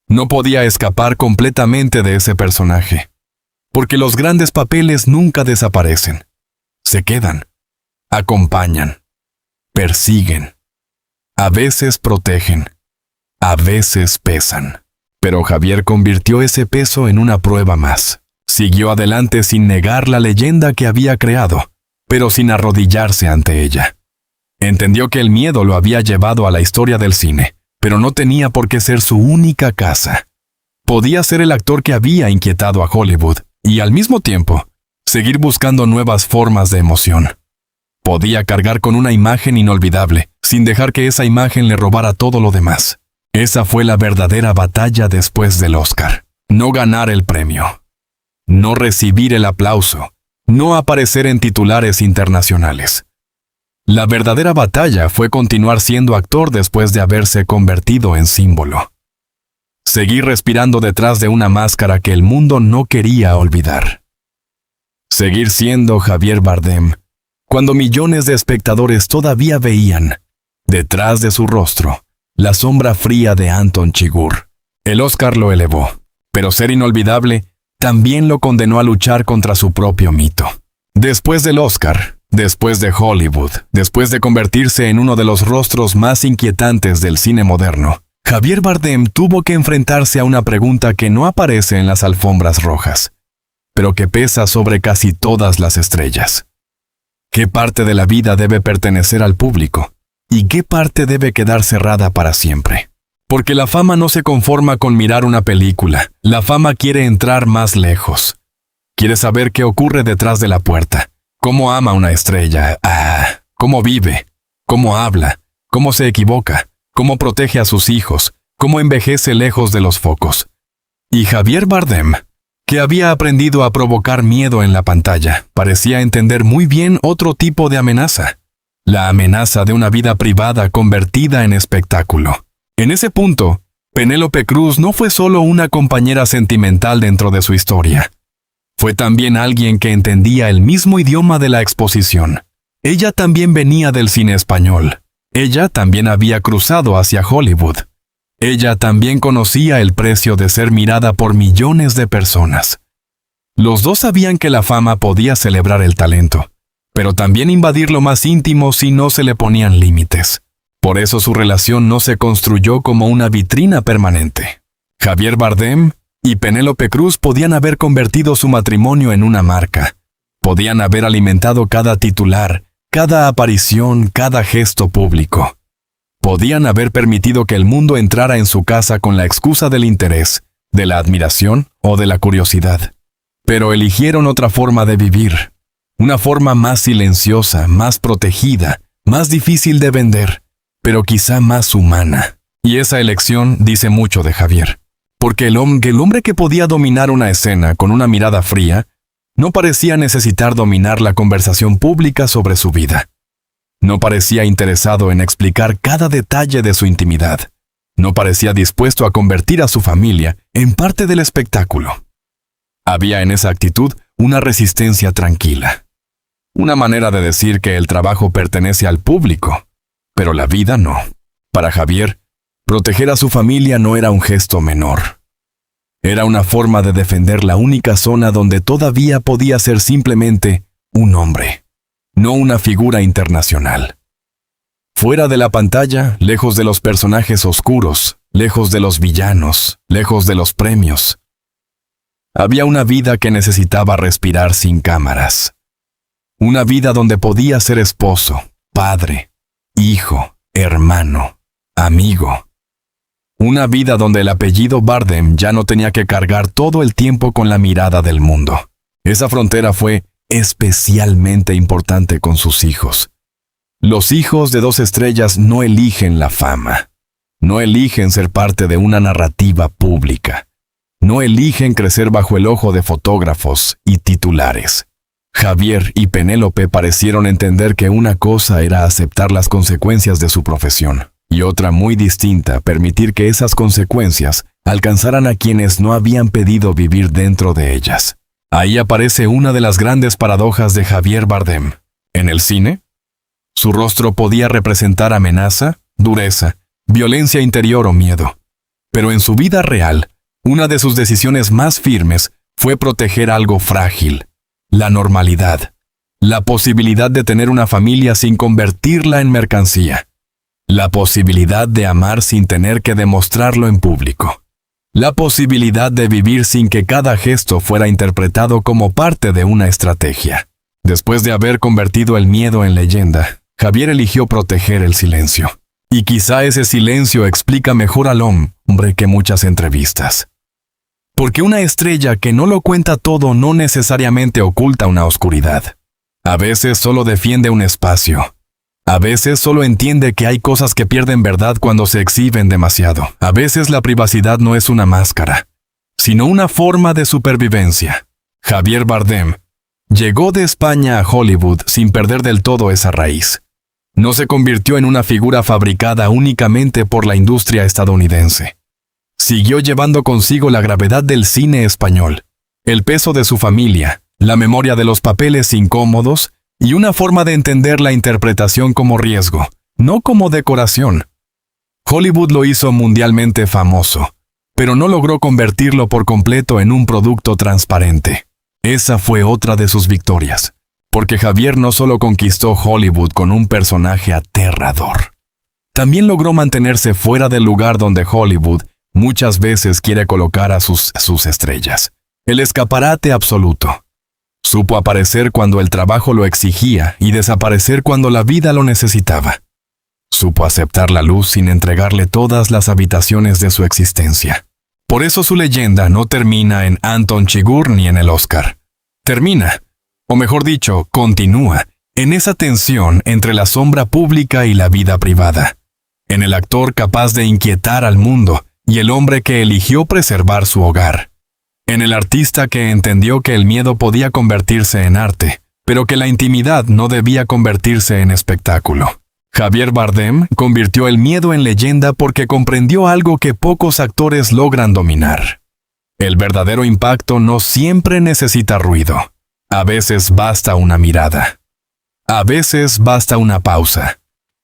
[SPEAKER 1] No podía escapar completamente de ese personaje, porque los grandes papeles nunca desaparecen. Se quedan, acompañan, persiguen. A veces protegen, a veces pesan. Pero Javier convirtió ese peso en una prueba más. Siguió adelante sin negar la leyenda que había creado, pero sin arrodillarse ante ella. Entendió que el miedo lo había llevado a la historia del cine, pero no tenía por qué ser su única casa. Podía ser el actor que había inquietado a Hollywood y, al mismo tiempo, seguir buscando nuevas formas de emoción. Podía cargar con una imagen inolvidable, sin dejar que esa imagen le robara todo lo demás. Esa fue la verdadera batalla después del Oscar. No ganar el premio. No recibir el aplauso. No aparecer en titulares internacionales. La verdadera batalla fue continuar siendo actor después de haberse convertido en símbolo. Seguir respirando detrás de una máscara que el mundo no quería olvidar. Seguir siendo Javier Bardem, cuando millones de espectadores todavía veían, detrás de su rostro, la sombra fría de Anton Chigurh. El Oscar lo elevó, pero ser inolvidable también lo condenó a luchar contra su propio mito. Después del Oscar, después de Hollywood, después de convertirse en uno de los rostros más inquietantes del cine moderno, Javier Bardem tuvo que enfrentarse a una pregunta que no aparece en las alfombras rojas, pero que pesa sobre casi todas las estrellas. ¿Qué parte de la vida debe pertenecer al público? ¿Y qué parte debe quedar cerrada para siempre? Porque la fama no se conforma con mirar una película. La fama quiere entrar más lejos. Quiere saber qué ocurre detrás de la puerta. Cómo ama una estrella. Cómo vive. Cómo habla. Cómo se equivoca. Cómo protege a sus hijos. Cómo envejece lejos de los focos. Y Javier Bardem, que había aprendido a provocar miedo en la pantalla, parecía entender muy bien otro tipo de amenaza. La amenaza de una vida privada convertida en espectáculo. En ese punto, Penélope Cruz no fue solo una compañera sentimental dentro de su historia. Fue también alguien que entendía el mismo idioma de la exposición. Ella también venía del cine español. Ella también había cruzado hacia Hollywood. Ella también conocía el precio de ser mirada por millones de personas. Los dos sabían que la fama podía celebrar el talento, pero también invadir lo más íntimo si no se le ponían límites. Por eso su relación no se construyó como una vitrina permanente. Javier Bardem y Penélope Cruz podían haber convertido su matrimonio en una marca. Podían haber alimentado cada titular, cada aparición, cada gesto público. Podían haber permitido que el mundo entrara en su casa con la excusa del interés, de la admiración o de la curiosidad. Pero eligieron otra forma de vivir. Una forma más silenciosa, más protegida, más difícil de vender, pero quizá más humana. Y esa elección dice mucho de Javier. Porque el hombre que podía dominar una escena con una mirada fría, no parecía necesitar dominar la conversación pública sobre su vida. No parecía interesado en explicar cada detalle de su intimidad. No parecía dispuesto a convertir a su familia en parte del espectáculo. Había en esa actitud una resistencia tranquila. Una manera de decir que el trabajo pertenece al público, pero la vida no. Para Javier, proteger a su familia no era un gesto menor. Era una forma de defender la única zona donde todavía podía ser simplemente un hombre, no una figura internacional. Fuera de la pantalla, lejos de los personajes oscuros, lejos de los villanos, lejos de los premios, había una vida que necesitaba respirar sin cámaras. Una vida donde podía ser esposo, padre, hijo, hermano, amigo. Una vida donde el apellido Bardem ya no tenía que cargar todo el tiempo con la mirada del mundo. Esa frontera fue especialmente importante con sus hijos. Los hijos de 2 estrellas no eligen la fama. No eligen ser parte de una narrativa pública. No eligen crecer bajo el ojo de fotógrafos y titulares. Javier y Penélope parecieron entender que una cosa era aceptar las consecuencias de su profesión, y otra muy distinta, permitir que esas consecuencias alcanzaran a quienes no habían pedido vivir dentro de ellas. Ahí aparece una de las grandes paradojas de Javier Bardem. En el cine, su rostro podía representar amenaza, dureza, violencia interior o miedo. Pero en su vida real, una de sus decisiones más firmes fue proteger algo frágil: la normalidad, la posibilidad de tener una familia sin convertirla en mercancía, la posibilidad de amar sin tener que demostrarlo en público, la posibilidad de vivir sin que cada gesto fuera interpretado como parte de una estrategia. Después de haber convertido el miedo en leyenda, Javier eligió proteger el silencio. Y quizá ese silencio explica mejor al hombre que muchas entrevistas. Porque una estrella que no lo cuenta todo no necesariamente oculta una oscuridad. A veces solo defiende un espacio. A veces solo entiende que hay cosas que pierden verdad cuando se exhiben demasiado. A veces la privacidad no es una máscara, sino una forma de supervivencia. Javier Bardem llegó de España a Hollywood sin perder del todo esa raíz. No se convirtió en una figura fabricada únicamente por la industria estadounidense. Siguió llevando consigo la gravedad del cine español, el peso de su familia, la memoria de los papeles incómodos y una forma de entender la interpretación como riesgo, no como decoración. Hollywood lo hizo mundialmente famoso, pero no logró convertirlo por completo en un producto transparente. Esa fue otra de sus victorias, porque Javier no solo conquistó Hollywood con un personaje aterrador, también logró mantenerse fuera del lugar donde Hollywood muchas veces quiere colocar a sus estrellas. El escaparate absoluto. Supo aparecer cuando el trabajo lo exigía y desaparecer cuando la vida lo necesitaba. Supo aceptar la luz sin entregarle todas las habitaciones de su existencia. Por eso su leyenda no termina en Anton Chigurh ni en el Oscar. Termina, o mejor dicho, continúa, en esa tensión entre la sombra pública y la vida privada. En el actor capaz de inquietar al mundo y el hombre que eligió preservar su hogar. En el artista que entendió que el miedo podía convertirse en arte, pero que la intimidad no debía convertirse en espectáculo. Javier Bardem convirtió el miedo en leyenda porque comprendió algo que pocos actores logran dominar. El verdadero impacto no siempre necesita ruido. A veces basta una mirada. A veces basta una pausa.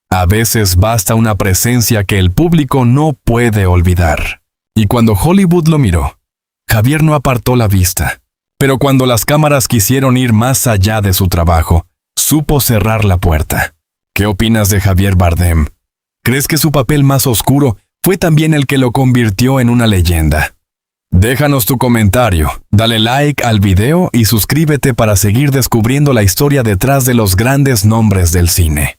[SPEAKER 1] A veces basta una presencia que el público no puede olvidar. Y cuando Hollywood lo miró, Javier no apartó la vista. Pero cuando las cámaras quisieron ir más allá de su trabajo, supo cerrar la puerta. ¿Qué opinas de Javier Bardem? ¿Crees que su papel más oscuro fue también el que lo convirtió en una leyenda? Déjanos tu comentario, dale like al video y suscríbete para seguir descubriendo la historia detrás de los grandes nombres del cine.